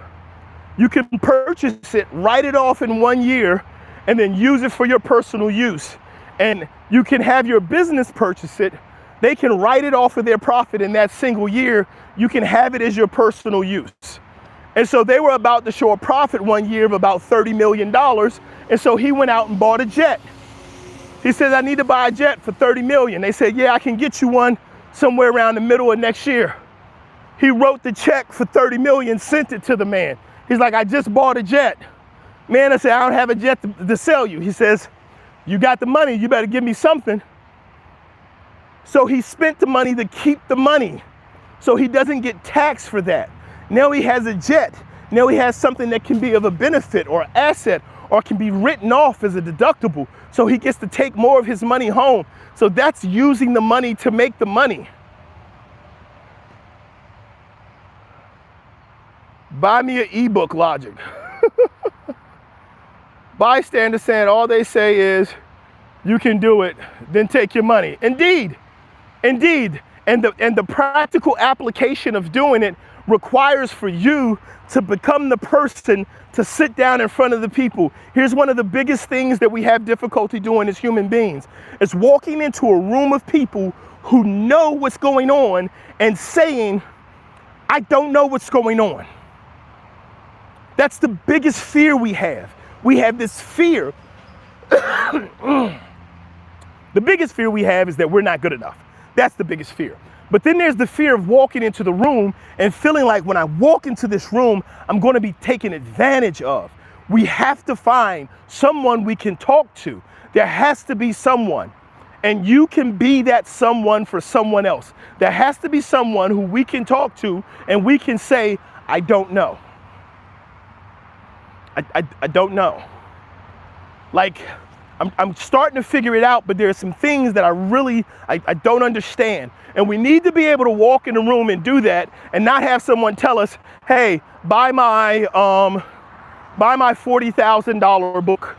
You can purchase it, write it off in 1 year, and then use it for your personal use. And you can have your business purchase it. They can write it off of their profit in that single year. You can have it as your personal use. And so they were about to show a profit 1 year of about $30 million. And so he went out and bought a jet. He says, I need to buy a jet for $30 million. They said, yeah, I can get you one somewhere around the middle of next year. He wrote the check for $30 million, sent it to the man. He's like, I just bought a jet. Man, I said, I don't have a jet to sell you. He says, you got the money, you better give me something. So he spent the money to keep the money, so he doesn't get taxed for that. Now he has a jet. Now he has something that can be of a benefit or asset, or can be written off as a deductible, so he gets to take more of his money home. So that's using the money to make the money. Buy me an ebook logic. Bystanders saying all they say is, you can do it, then take your money. Indeed, indeed. And the practical application of doing it requires for you to become the person to sit down in front of the people. Here's one of the biggest things that we have difficulty doing as human beings. It's walking into a room of people who know what's going on and saying, I don't know what's going on. That's the biggest fear we have. We have this fear. The biggest fear we have is that we're not good enough. That's the biggest fear. But then there's the fear of walking into the room and feeling like when I walk into this room, I'm going to be taken advantage of. We have to find someone we can talk to. There has to be someone. And you can be that someone for someone else. There has to be someone who we can talk to and we can say, I don't know. I don't know. Like, I'm starting to figure it out, but there are some things that I don't understand. And we need to be able to walk in the room and do that and not have someone tell us, hey, buy my $40,000 book,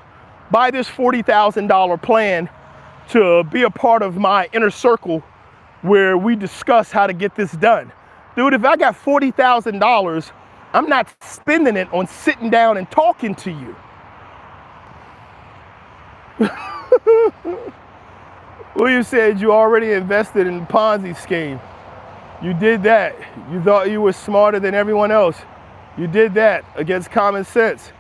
buy this $40,000 plan to be a part of my inner circle where we discuss how to get this done. Dude, if I got $40,000, I'm not spending it on sitting down and talking to you. William said you already invested in the Ponzi scheme. You did that. You thought you were smarter than everyone else. You did that against common sense.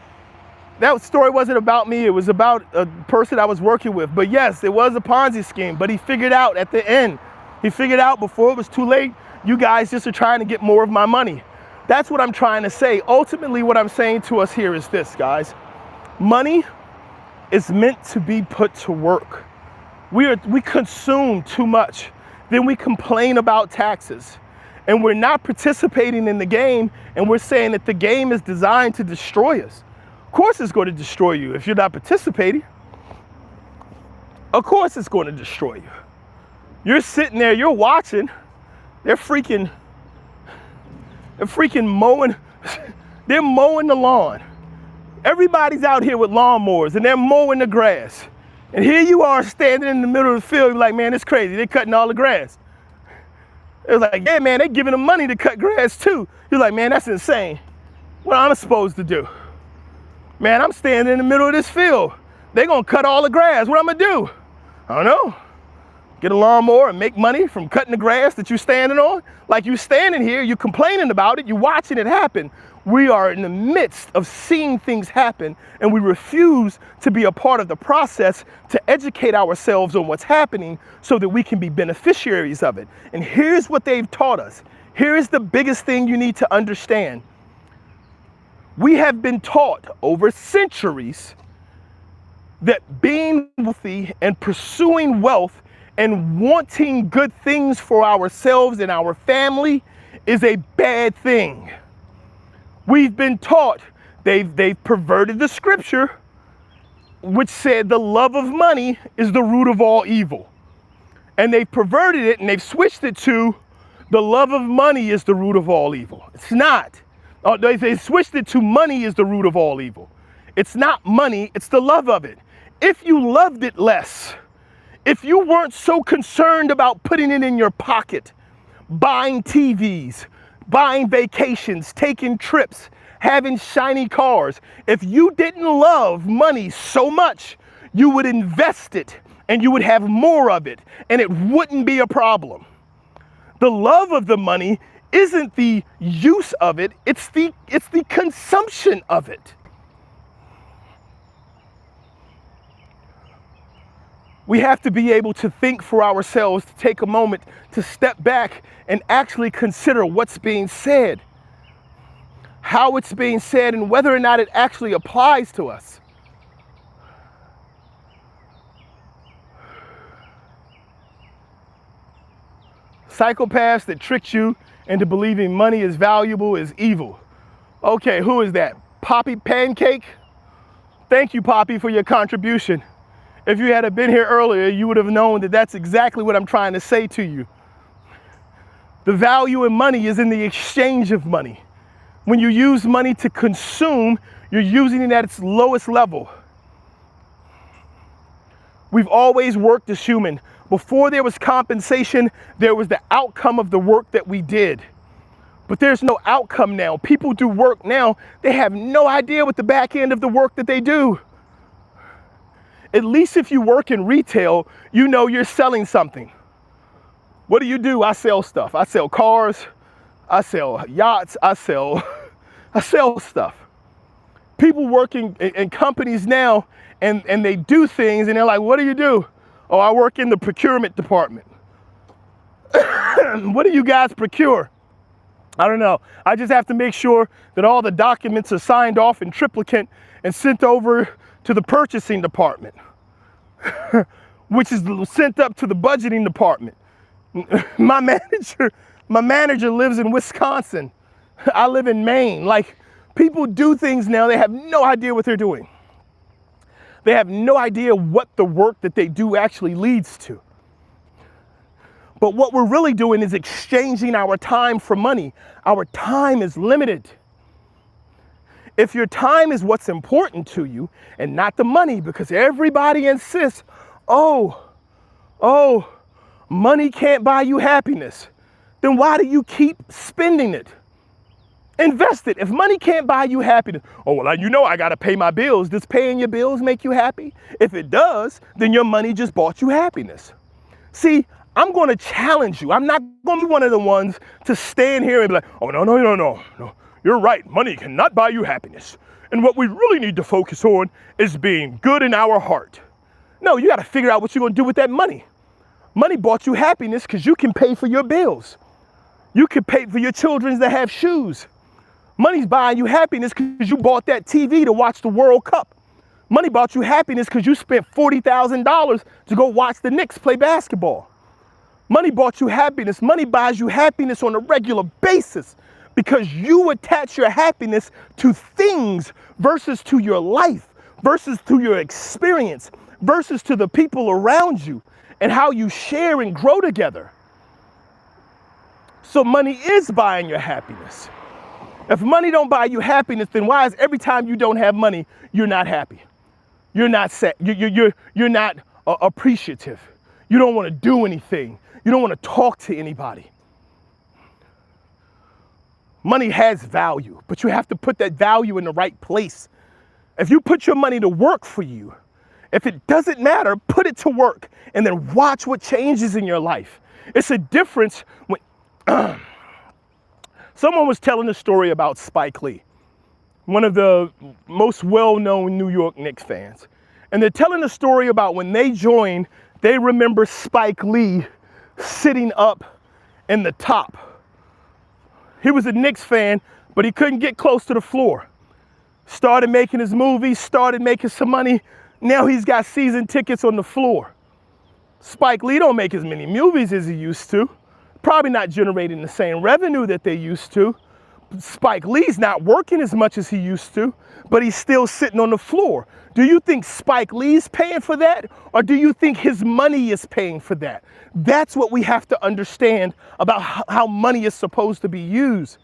That story wasn't about me. It was about a person I was working with. But yes, it was a Ponzi scheme. But he figured out at the end. He figured out before it was too late, you guys just are trying to get more of my money. That's what I'm trying to say. Ultimately, what I'm saying to us here is this, guys. Money is meant to be put to work. We consume too much. Then we complain about taxes. And we're not participating in the game, and we're saying that the game is designed to destroy us. Of course it's going to destroy you if you're not participating. Of course it's going to destroy you. You're sitting there, you're watching, they're freaking mowing, they're mowing the lawn. Everybody's out here with lawnmowers and they're mowing the grass. And here you are standing in the middle of the field, you're like, man, it's crazy, they're cutting all the grass. It was like, yeah, man, they're giving them money to cut grass too. You're like, man, that's insane. What am I supposed to do? Man, I'm standing in the middle of this field. They're gonna cut all the grass. What am I gonna do? I don't know. Get a lawnmower and make money from cutting the grass that you're standing on? Like you standing here, you're complaining about it, you're watching it happen. We are in the midst of seeing things happen, and we refuse to be a part of the process to educate ourselves on what's happening so that we can be beneficiaries of it. And here's what they've taught us. Here is the biggest thing you need to understand. We have been taught over centuries that being wealthy and pursuing wealth and wanting good things for ourselves and our family is a bad thing. We've been taught, they've perverted the scripture, which said the love of money is the root of all evil. And they've perverted it and they've switched it to the love of money is the root of all evil. It's not. They switched it to money is the root of all evil. It's not money, it's the love of it. If you loved it less, if you weren't so concerned about putting it in your pocket, buying TVs, buying vacations, taking trips, having shiny cars, if you didn't love money so much, you would invest it and you would have more of it and it wouldn't be a problem. The love of the money isn't the use of it, it's the consumption of it. We have to be able to think for ourselves, to take a moment to step back and actually consider what's being said, how it's being said, and whether or not it actually applies to us. Psychopaths that tricked you into believing money is valuable is evil. Okay, who is that? Poppy Pancake? Thank you, Poppy, for your contribution. If you had been here earlier, you would have known that that's exactly what I'm trying to say to you. The value in money is in the exchange of money. When you use money to consume, you're using it at its lowest level. We've always worked as human. Before there was compensation, there was the outcome of the work that we did. But there's no outcome now. People do work now, they have no idea what the back end of the work that they do. At least if you work in retail, you know you're selling something. What do? I sell stuff. I sell cars, I sell yachts, I sell stuff. People work in companies now and they do things and they're like, what do you do? Oh, I work in the procurement department. What do you guys procure? I don't know. I just have to make sure that all the documents are signed off in triplicate and sent over to the purchasing department, which is sent up to the budgeting department. My manager lives in Wisconsin. I live in Maine. Like, people do things now, they have no idea what they're doing. They have no idea what the work that they do actually leads to. But what we're really doing is exchanging our time for money. Our time is limited. If your time is what's important to you and not the money, because everybody insists, oh, money can't buy you happiness, then why do you keep spending it? Invest it. If money can't buy you happiness, oh, well, you know I got to pay my bills. Does paying your bills make you happy? If it does, then your money just bought you happiness. See, I'm going to challenge you. I'm not going to be one of the ones to stand here and be like, oh, no. You're right. Money cannot buy you happiness. And what we really need to focus on is being good in our heart. No, you got to figure out what you're going to do with that money. Money bought you happiness because you can pay for your bills. You can pay for your children that have shoes. Money's buying you happiness because you bought that TV to watch the World Cup. Money bought you happiness because you spent $40,000 to go watch the Knicks play basketball. Money bought you happiness. Money buys you happiness on a regular basis because you attach your happiness to things versus to your life, versus to your experience, versus to the people around you and how you share and grow together. So money is buying your happiness. If money don't buy you happiness, then why is every time you don't have money, you're not happy? You're not sad. You're not appreciative. You don't want to do anything. You don't want to talk to anybody. Money has value, but you have to put that value in the right place. If you put your money to work for you, if it doesn't matter, put it to work and then watch what changes in your life. It's a difference when someone was telling a story about Spike Lee, one of the most well-known New York Knicks fans. And they're telling a story about when they joined, they remember Spike Lee sitting up in the top. He was a Knicks fan, but he couldn't get close to the floor. Started making his movies, started making some money. Now he's got season tickets on the floor. Spike Lee don't make as many movies as he used to. Probably not generating the same revenue that they used to. Spike Lee's not working as much as he used to, but he's still sitting on the floor. Do you think Spike Lee's paying for that? Or do you think his money is paying for that? That's what we have to understand about how money is supposed to be used.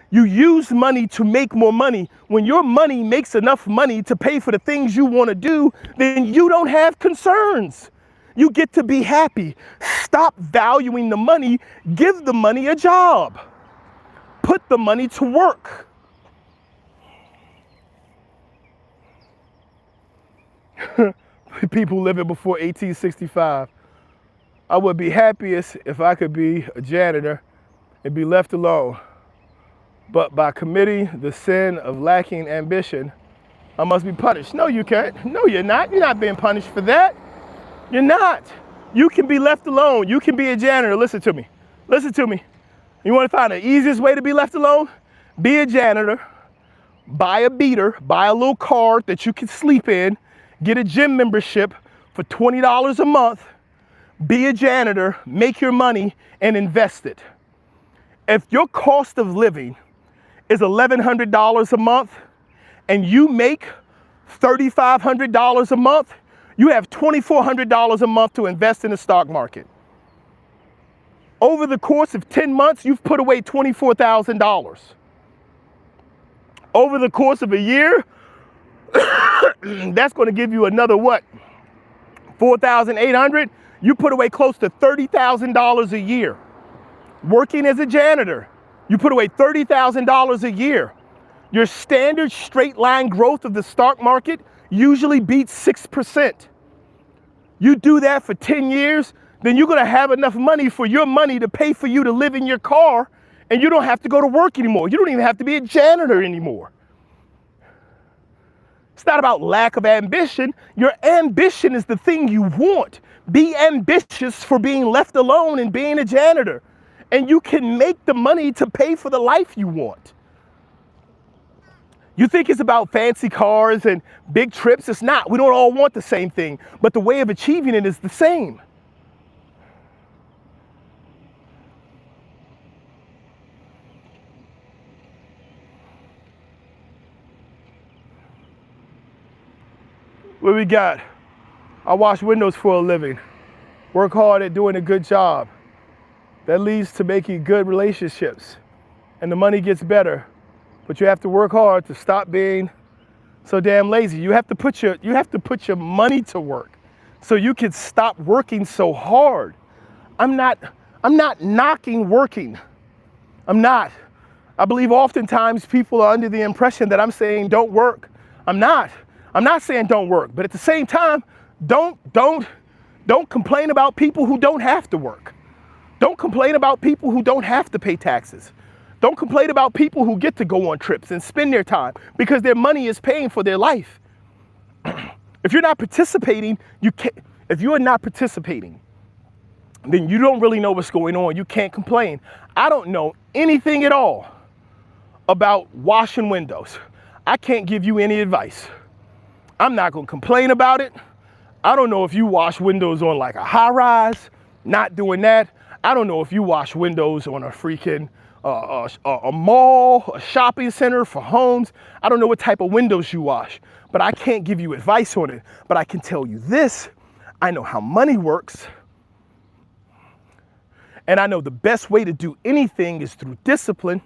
You use money to make more money. When your money makes enough money to pay for the things you want to do, then you don't have concerns. You get to be happy. Stop valuing the money. Give the money a job. Put the money to work. People living before 1865. I would be happiest if I could be a janitor and be left alone. But by committing the sin of lacking ambition, I must be punished. No, you can't. No, you're not. You're not being punished for that. You're not. You can be left alone. You can be a janitor. Listen to me. Listen to me. You want to find the easiest way to be left alone? Be a janitor. Buy a beater. Buy a little car that you can sleep in. Get a gym membership for $20 a month. Be a janitor. Make your money and invest it. If your cost of living is $1,100 a month and you make $3,500 a month, you have $2,400 a month to invest in the stock market. Over the course of 10 months, you've put away $24,000. Over the course of a year, that's going to give you another what? $4,800? You put away close to $30,000 a year. Working as a janitor, you put away $30,000 a year. Your standard straight line growth of the stock market usually beats 6%. You do that for 10 years, then you're gonna have enough money for your money to pay for you to live in your car, and you don't have to go to work anymore. You don't even have to be a janitor anymore. It's not about lack of ambition. Your ambition is the thing you want. Be ambitious for being left alone and being a janitor, and you can make the money to pay for the life you want. You think it's about fancy cars and big trips? It's not. We don't all want the same thing, but the way of achieving it is the same. What we got? I wash windows for a living. Work hard at doing a good job. That leads to making good relationships, and the money gets better. But you have to work hard to stop being so damn lazy. You have to put your money to work so you can stop working so hard. I'm not knocking working. I'm not. I believe oftentimes people are under the impression that I'm saying don't work. I'm not. I'm not saying don't work, but at the same time, don't complain about people who don't have to work. Don't complain about people who don't have to pay taxes. Don't complain about people who get to go on trips and spend their time because their money is paying for their life. If you're not participating, if you are not participating, then you don't really know what's going on. You can't complain. I don't know anything at all about washing windows. I can't give you any advice. I'm not going to complain about it. I don't know if you wash windows on like a high rise, not doing that. I don't know if you wash windows on a freaking a mall, a shopping center, for homes. I don't know what type of windows you wash, but I can't give you advice on it. But I can tell you this, I know how money works. And I know the best way to do anything is through discipline.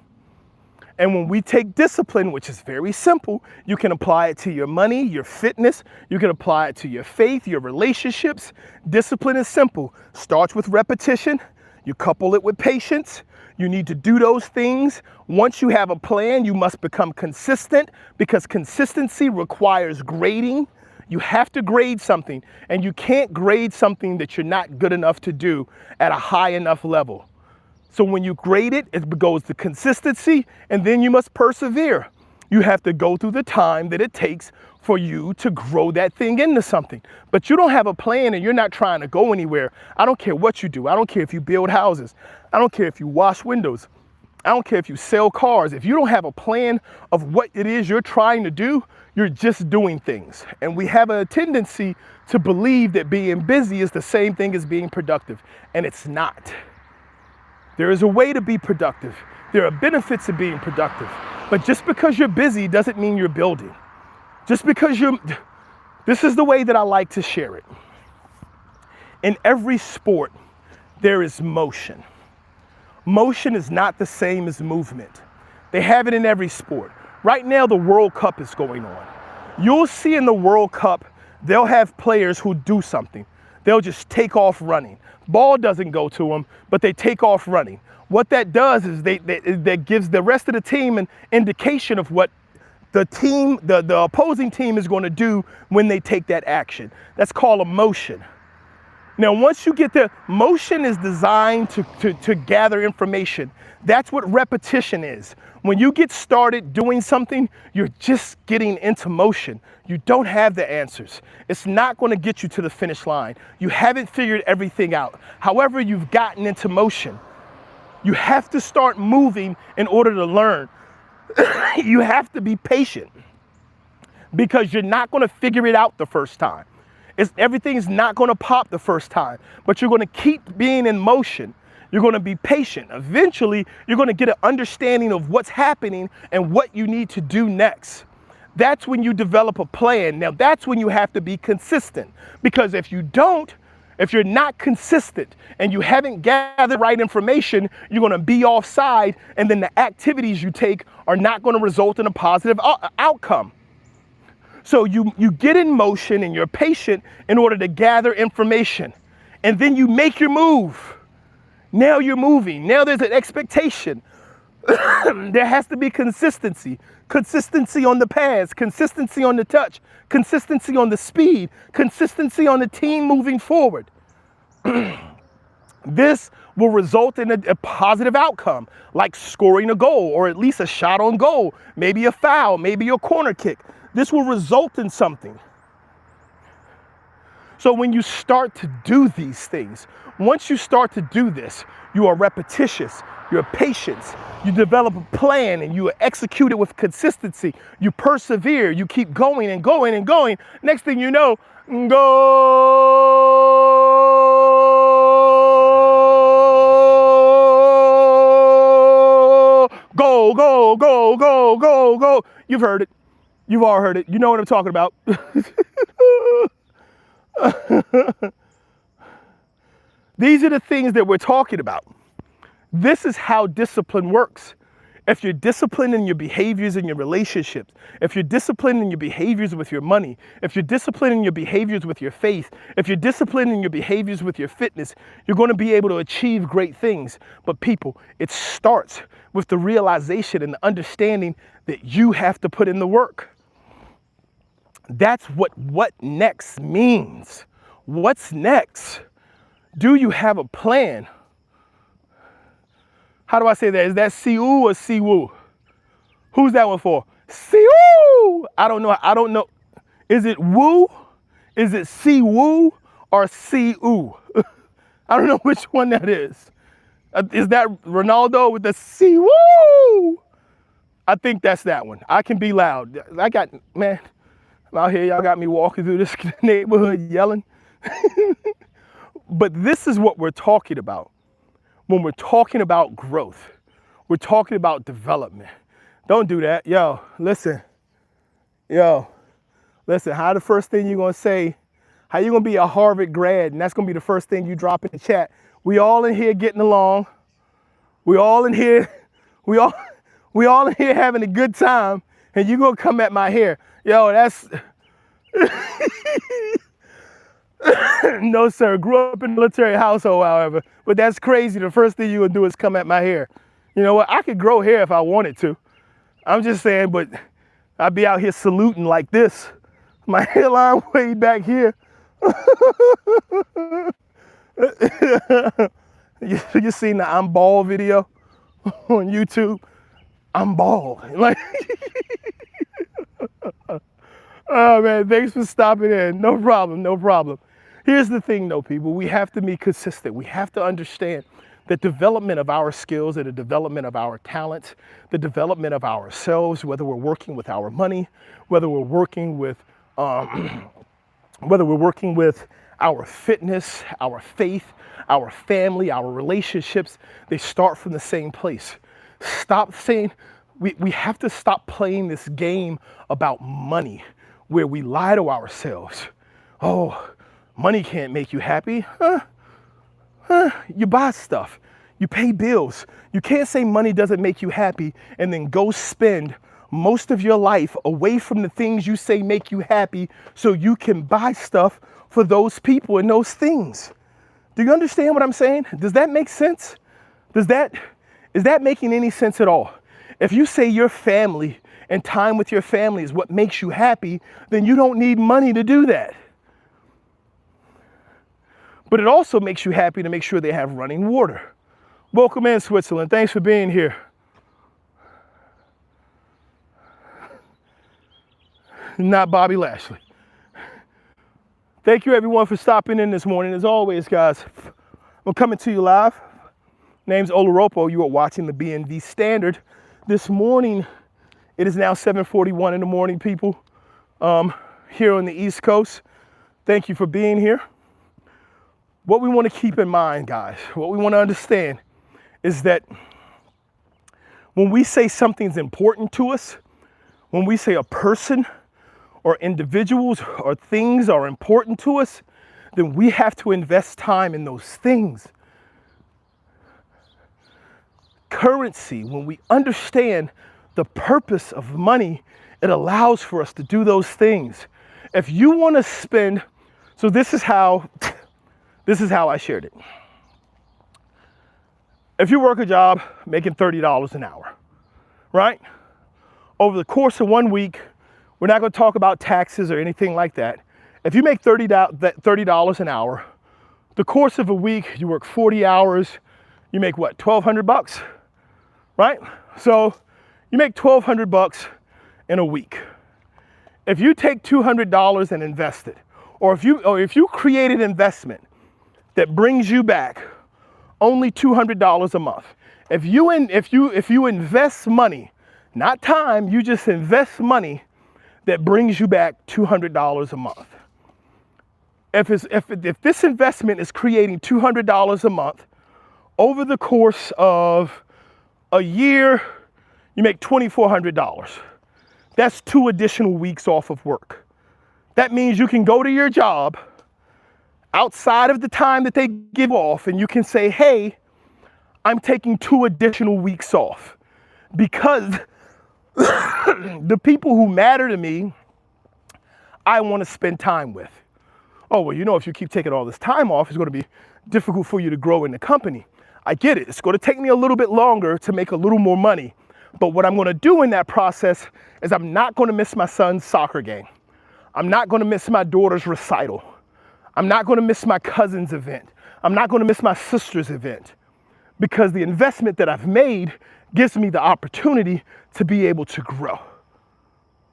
And when we take discipline, which is very simple, you can apply it to your money, your fitness, you can apply it to your faith, your relationships. Discipline is simple. Starts with repetition. You couple it with patience. You need to do those things. Once you have a plan, you must become consistent, because consistency requires grading. You have to grade something, and you can't grade something that you're not good enough to do at a high enough level. So when you grade it, it goes to consistency, and then you must persevere. You have to go through the time that it takes for you to grow that thing into something. But you don't have a plan and you're not trying to go anywhere. I don't care what you do. I don't care if you build houses. I don't care if you wash windows. I don't care if you sell cars. If you don't have a plan of what it is you're trying to do, you're just doing things. And we have a tendency to believe that being busy is the same thing as being productive, and it's not. There is a way to be productive. There are benefits of being productive. But just because you're busy doesn't mean you're building. Just because this is the way that I like to share it. In every sport, there is motion. Motion is not the same as movement. They have it in every sport. Right now, the World Cup is going on. You'll see in the World Cup, they'll have players who do something. They'll just take off running. Ball doesn't go to them, but they take off running. What that does is that gives the rest of the team an indication of what the opposing team is going to do when they take that action. That's called a motion. Now, once you get the motion is designed to gather information. That's what repetition is. When you get started doing something, you're just getting into motion. You don't have the answers. It's not going to get you to the finish line. You haven't figured everything out. However, you've gotten into motion. You have to start moving in order to learn. You have to be patient, because you're not going to figure it out the first time. Everything is not going to pop the first time, but you're going to keep being in motion. You're going to be patient. Eventually, you're going to get an understanding of what's happening and what you need to do next. That's when you develop a plan. Now, that's when you have to be consistent, because if you're not consistent and you haven't gathered the right information, you're going to be offside, and then the activities you take are not going to result in a positive outcome. So you get in motion and you're patient in order to gather information, and then you make your move. Now you're moving. Now there's an expectation. There has to be consistency. Consistency on the pass, consistency on the touch, consistency on the speed, consistency on the team moving forward. This will result in a positive outcome, like scoring a goal, or at least a shot on goal, maybe a foul, maybe a corner kick. This will result in something. So when you start to do these things, once you start to do this, you are repetitious, you're patient, you develop a plan, and you execute it with consistency. You persevere, you keep going and going and going. Next thing you know, go. You've heard it. You've all heard it. You know what I'm talking about. These are the things that we're talking about. This is how discipline works. If you're disciplined in your behaviors in your relationships, if you're disciplined in your behaviors with your money, if you're disciplined in your behaviors with your faith, if you're disciplined in your behaviors with your fitness, you're going to be able to achieve great things. But people, it starts with the realization and the understanding that you have to put in the work. That's what next means. What's next? Do you have a plan? How do I say that? Is that see-oo or see-woo? Who's that one for? See-woo! I don't know. Is it woo? Is it see-woo or see-oo? I don't know which one that is. Is that Ronaldo with the see-woo? I think that's that one. I can be loud. Man, I'm out here, y'all got me walking through this neighborhood yelling. But this is what we're talking about. When we're talking about growth, We're talking about development. Don't do that. Yo, listen, how the first thing you're gonna say, how you gonna be a Harvard grad and that's gonna be the first thing you drop in the chat. We all in here getting along. We all in here having a good time, and you gonna come at my hair. Yo, that's no sir, grew up in a military household, however, but that's crazy. The first thing you gonna do is come at my hair. You know what, I could grow hair if I wanted to. I'm just saying, but I'd be out here saluting like this. My hairline way back here. You seen the I'm bald video on YouTube? I'm bald. Like, oh man, thanks for stopping in. No problem, no problem. Here's the thing though, people, we have to be consistent. We have to understand the development of our skills and the development of our talents, the development of ourselves, whether we're working with our money, whether we're working with our fitness, our faith, our family, our relationships, they start from the same place. Stop saying, we have to stop playing this game about money where we lie to ourselves. Oh, money can't make you happy. You buy stuff, you pay bills. You can't say money doesn't make you happy and then go spend most of your life away from the things you say make you happy so you can buy stuff for those people and those things. Do you understand what I'm saying? Does that make sense? Is that making any sense at all? If you say your family and time with your family is what makes you happy, then you don't need money to do that. But it also makes you happy to make sure they have running water. Welcome in, Switzerland. Thanks for being here. Not Bobby Lashley. Thank you everyone for stopping in this morning. As always, guys, I'm coming to you live. Name's Oloropo. You are watching the BNV Standard. This morning, it is now 7:41 in the morning, people, here on the East Coast. Thank you for being here. What we want to keep in mind, guys, what we want to understand is that when we say something's important to us, when we say a person or individuals or things are important to us, then we have to invest time in those things. Currency, when we understand the purpose of money, it allows for us to do those things. If you want to spend, so this is how I shared it. If you work a job making $30 an hour, right? Over the course of 1 week, we're not going to talk about taxes or anything like that. If you make $30 an hour, the course of a week, you work 40 hours, you make what, $1,200, right? So you make $1,200 in a week. If you take $200 and invest it, or if you create an investment that brings you back only $200 a month, if you invest money, not time, you just invest money that brings you back $200 a month. If this investment is creating $200 a month, over the course of a year, you make $2,400. That's 2 additional weeks off of work. That means you can go to your job outside of the time that they give off and you can say, hey, I'm taking 2 additional weeks off because the people who matter to me, I want to spend time with. Oh, well, you know, if you keep taking all this time off, it's going to be difficult for you to grow in the company. I get it. It's going to take me a little bit longer to make a little more money. But what I'm going to do in that process is I'm not going to miss my son's soccer game. I'm not going to miss my daughter's recital. I'm not going to miss my cousin's event. I'm not going to miss my sister's event because the investment that I've made gives me the opportunity to be able to grow,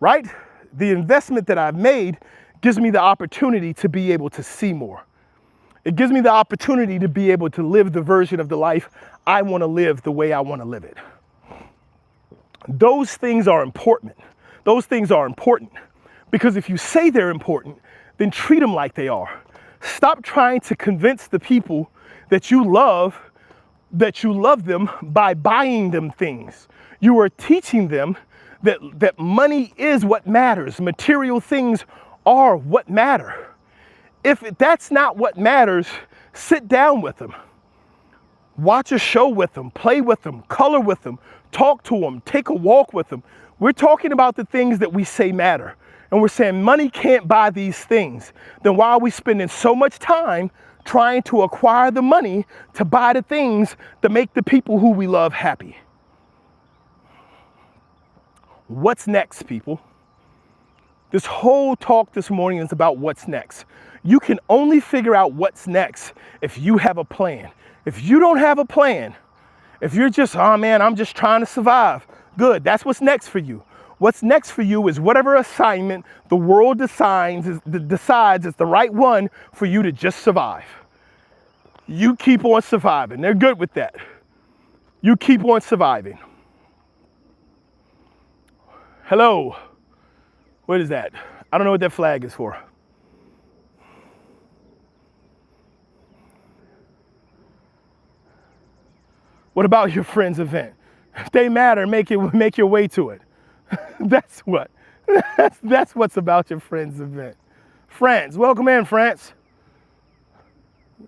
right? The investment that I've made gives me the opportunity to be able to see more. It gives me the opportunity to be able to live the version of the life I want to live the way I want to live it. Those things are important. Those things are important because if you say they're important, then treat them like they are. Stop trying to convince the people that you love that you love them by buying them things. You are teaching them that money is what matters. Material things are what matter. If that's not what matters, sit down with them. Watch a show with them, play with them, color with them, talk to them, take a walk with them. We're talking about the things that we say matter. And we're saying money can't buy these things. Then why are we spending so much time trying to acquire the money to buy the things that make the people who we love happy? What's next, people? This whole talk this morning is about what's next. You can only figure out what's next if you have a plan. If you don't have a plan, if you're just, oh man, I'm just trying to survive, good, that's what's next for you. What's next for you is whatever assignment the world decides is the right one for you to just survive. You keep on surviving. They're good with that. You keep on surviving. Hello. What is that? I don't know what that flag is for. What about your friend's event? If they matter, make your way to it. That's what's about your friend's event. France, welcome in, France.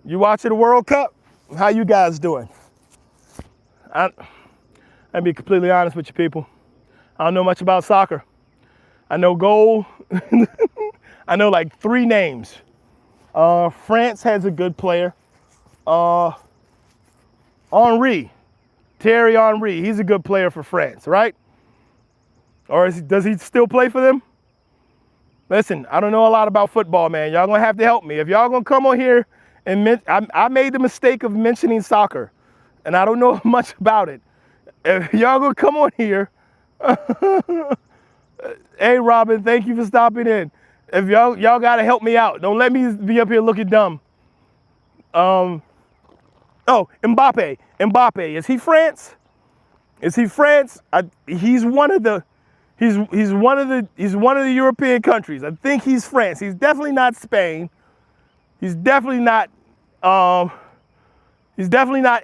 You watching the World Cup? How you guys doing? I'll be completely honest with you people. I don't know much about soccer. I know goal. I know like 3 names. France has a good player. Thierry Henry, he's a good player for France, right? Or does he still play for them? Listen, I don't know a lot about football, man. Y'all gonna have to help me. If y'all gonna come on here and I made the mistake of mentioning soccer, and I don't know much about it. If y'all gonna come on here, hey Robin, thank you for stopping in. If y'all gotta help me out. Don't let me be up here looking dumb. Oh, Mbappe. Mbappe, is he France? Is he France? He's one of the European countries. I think he's France. He's definitely not Spain. He's definitely not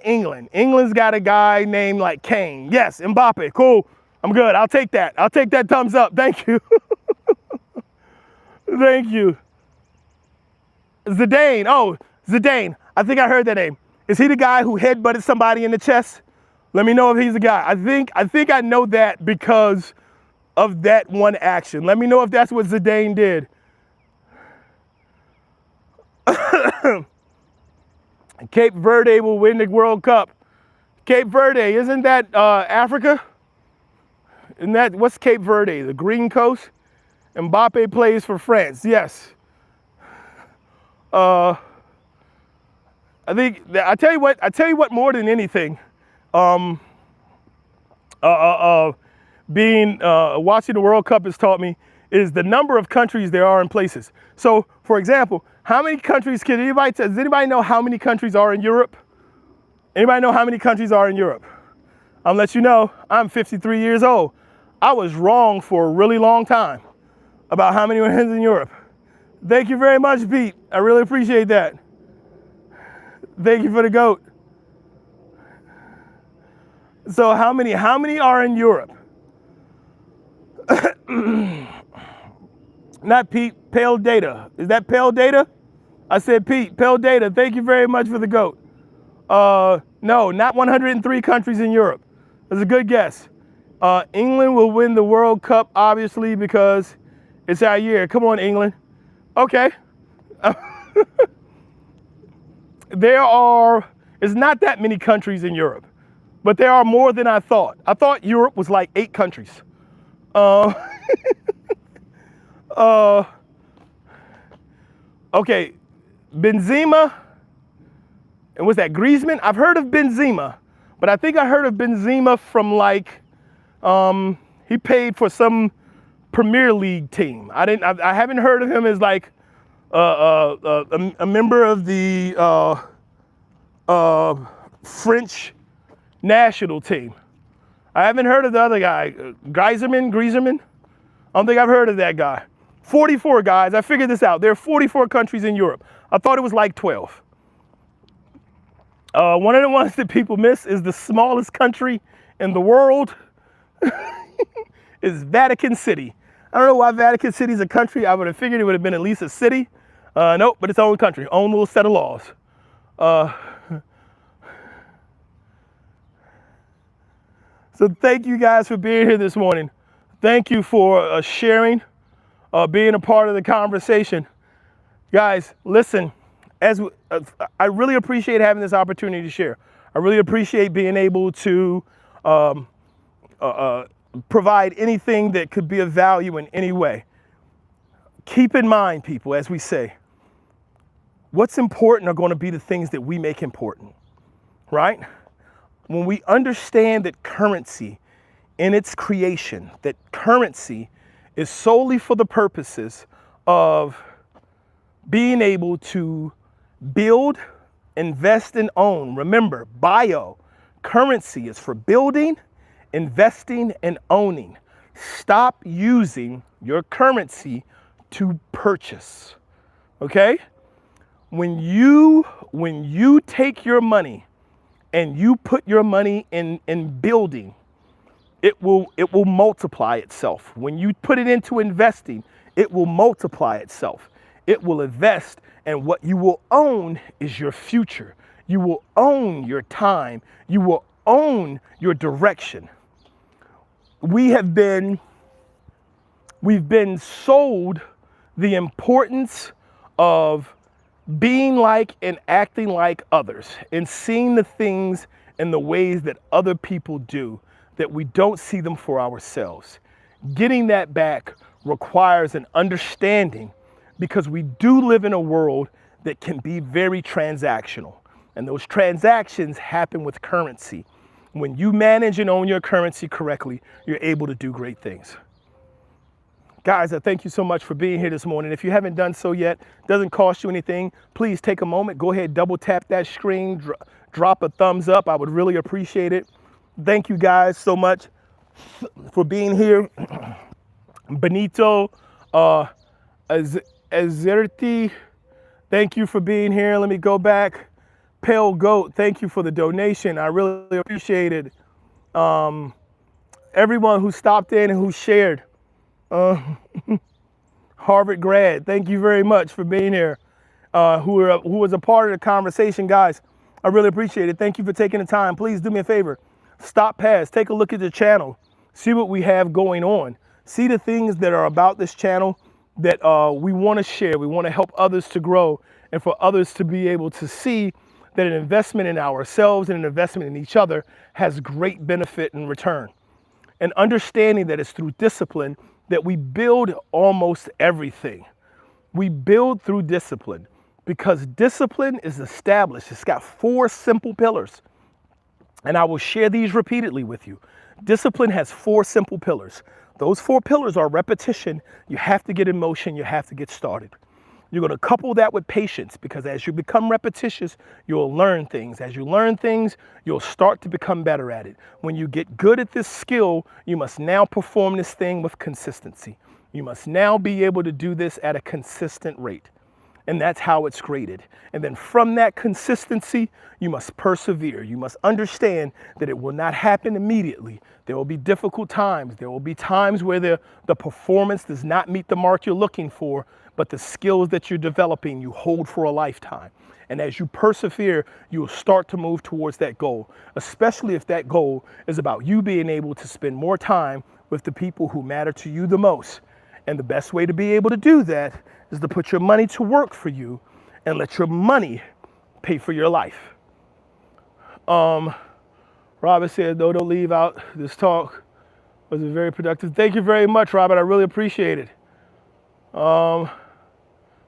England. England's got a guy named like Kane. Yes, Mbappe. Cool. I'm good. I'll take that. I'll take that thumbs up. Thank you. Thank you. Zidane. Oh, Zidane. I think I heard that name. Is he the guy who headbutted somebody in the chest? Let me know if he's the guy. I think I know that because of that one action. Let me know if that's what Zidane did. Cape Verde will win the World Cup. Cape Verde, isn't that Africa? Isn't that, what's Cape Verde? The Green Coast? Mbappe plays for France, yes. I tell you what more than anything, watching the World Cup has taught me is the number of countries there are in places. So, for example, how many countries does anybody know how many countries are in Europe? Anybody know how many countries are in Europe? I'll let you know, I'm 53 years old. I was wrong for a really long time about how many were in Europe. Thank you very much, Pete. I really appreciate that. Thank you for the goat. So how many are in Europe? Not Pete, Pale Data. Is that Pale Data? I said Pete, Pale Data. Thank you very much for the goat. No, not 103 countries in Europe. That's a good guess. England will win the World Cup, obviously, because it's our year. Come on, England. Okay. It's not that many countries in Europe, but there are more than I thought. I thought Europe was like 8 countries. Okay, Benzema, and was that Griezmann? I've heard of Benzema, but I think I heard of Benzema from like, he paid for some Premier League team. I haven't heard of him as like a member of the French national team. I haven't heard of the other guy, Griezmann. I don't think I've heard of that guy. 44 guys, I figured this out. There are 44 countries in Europe. I thought it was like 12. One of the ones that people miss is the smallest country in the world is Vatican City. I don't know why Vatican City is a country. I would have figured it would have been at least a city. Nope, but its own country, own little set of laws. So thank you guys for being here this morning. Thank you for sharing, being a part of the conversation. Guys, listen, I really appreciate having this opportunity to share. I really appreciate being able to provide anything that could be of value in any way. Keep in mind, people, as we say, what's important are going to be the things that we make important, right? When we understand that currency in its creation, that currency is solely for the purposes of being able to build, invest, and own. Remember, currency is for building, investing, and owning. Stop using your currency to purchase, okay? When you take your money and you put your money in building, it will multiply itself. When you put it into investing, it will multiply itself. It will invest, and what you will own is your future. You will own your time. You will own your direction. We've been sold the importance of being like and acting like others and seeing the things and the ways that other people do, that we don't see them for ourselves. Getting that back requires an understanding, because we do live in a world that can be very transactional, and those transactions happen with currency. When you manage and own your currency correctly, you're able to do great things. Guys, I thank you so much for being here this morning. If you haven't done so yet, it doesn't cost you anything. Please take a moment, go ahead, double tap that screen, drop a thumbs up. I would really appreciate it. Thank you guys so much for being here. Benito Azerti, thank you for being here. Let me go back. Pale Goat, thank you for the donation. I really appreciate it. Everyone who stopped in and who shared. Harvard grad, thank you very much for being here. Who was a part of the conversation, guys. I really appreciate it. Thank you for taking the time. Please do me a favor. Stop past, take a look at the channel, see what we have going on. See the things that are about this channel that we want to share. We want to help others to grow, and for others to be able to see that an investment in ourselves and an investment in each other has great benefit and return. And understanding that it's through discipline that we build almost everything. We build through discipline, because discipline is established. It's got 4 simple pillars, and I will share these repeatedly with you. Discipline has 4 simple pillars. Those 4 pillars are repetition. You have to get in motion. You have to get started. You're going to couple that with patience, because as you become repetitious, you'll learn things. As you learn things, you'll start to become better at it. When you get good at this skill, you must now perform this thing with consistency. You must now be able to do this at a consistent rate. And that's how it's graded. And then from that consistency, you must persevere. You must understand that it will not happen immediately. There will be difficult times. There will be times where the performance does not meet the mark you're looking for, but the skills that you're developing, you hold for a lifetime. And as you persevere, you will start to move towards that goal, especially if that goal is about you being able to spend more time with the people who matter to you the most. And the best way to be able to do that is to put your money to work for you and let your money pay for your life. Robert said, though, don't leave out. This talk was very productive. Thank you very much, Robert. I really appreciate it.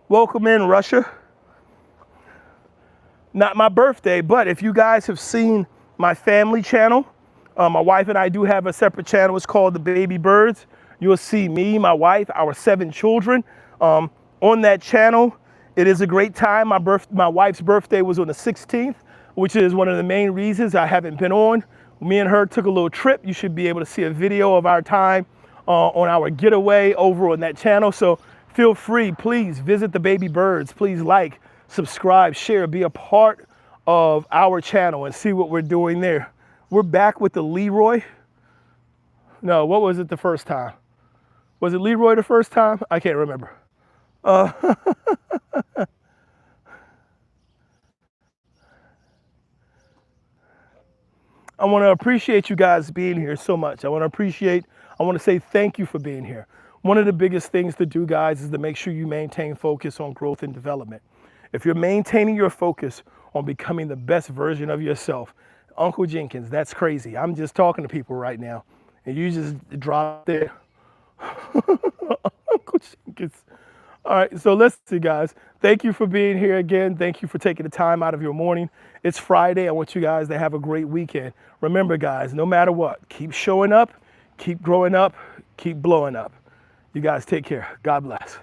Welcome in, Russia. Not my birthday, but if you guys have seen my family channel, my wife and I do have a separate channel. It's called The Baby Birds. You'll see me, my wife, our 7 children on that channel. It is a great time. My wife's birthday was on the 16th, which is one of the main reasons I haven't been on. Me and her took a little trip. You should be able to see a video of our time on our getaway over on that channel. So feel free, please visit The Baby Birds. Please like, subscribe, share, be a part of our channel and see what we're doing there. We're back with the Leroy. No, what was it the first time? Was it Leroy the first time? I can't remember. I want to appreciate you guys being here so much. I want to say thank you for being here. One of the biggest things to do, guys, is to make sure you maintain focus on growth and development. If you're maintaining your focus on becoming the best version of yourself, Uncle Jenkins, that's crazy. I'm just talking to people right now, and you just drop there. Uncle Jenkins. All right, so let's see, guys. Thank you for being here again. Thank you for taking the time out of your morning. It's Friday. I want you guys to have a great weekend. Remember, guys, no matter what, keep showing up, keep growing up, keep blowing up. You guys take care. God bless.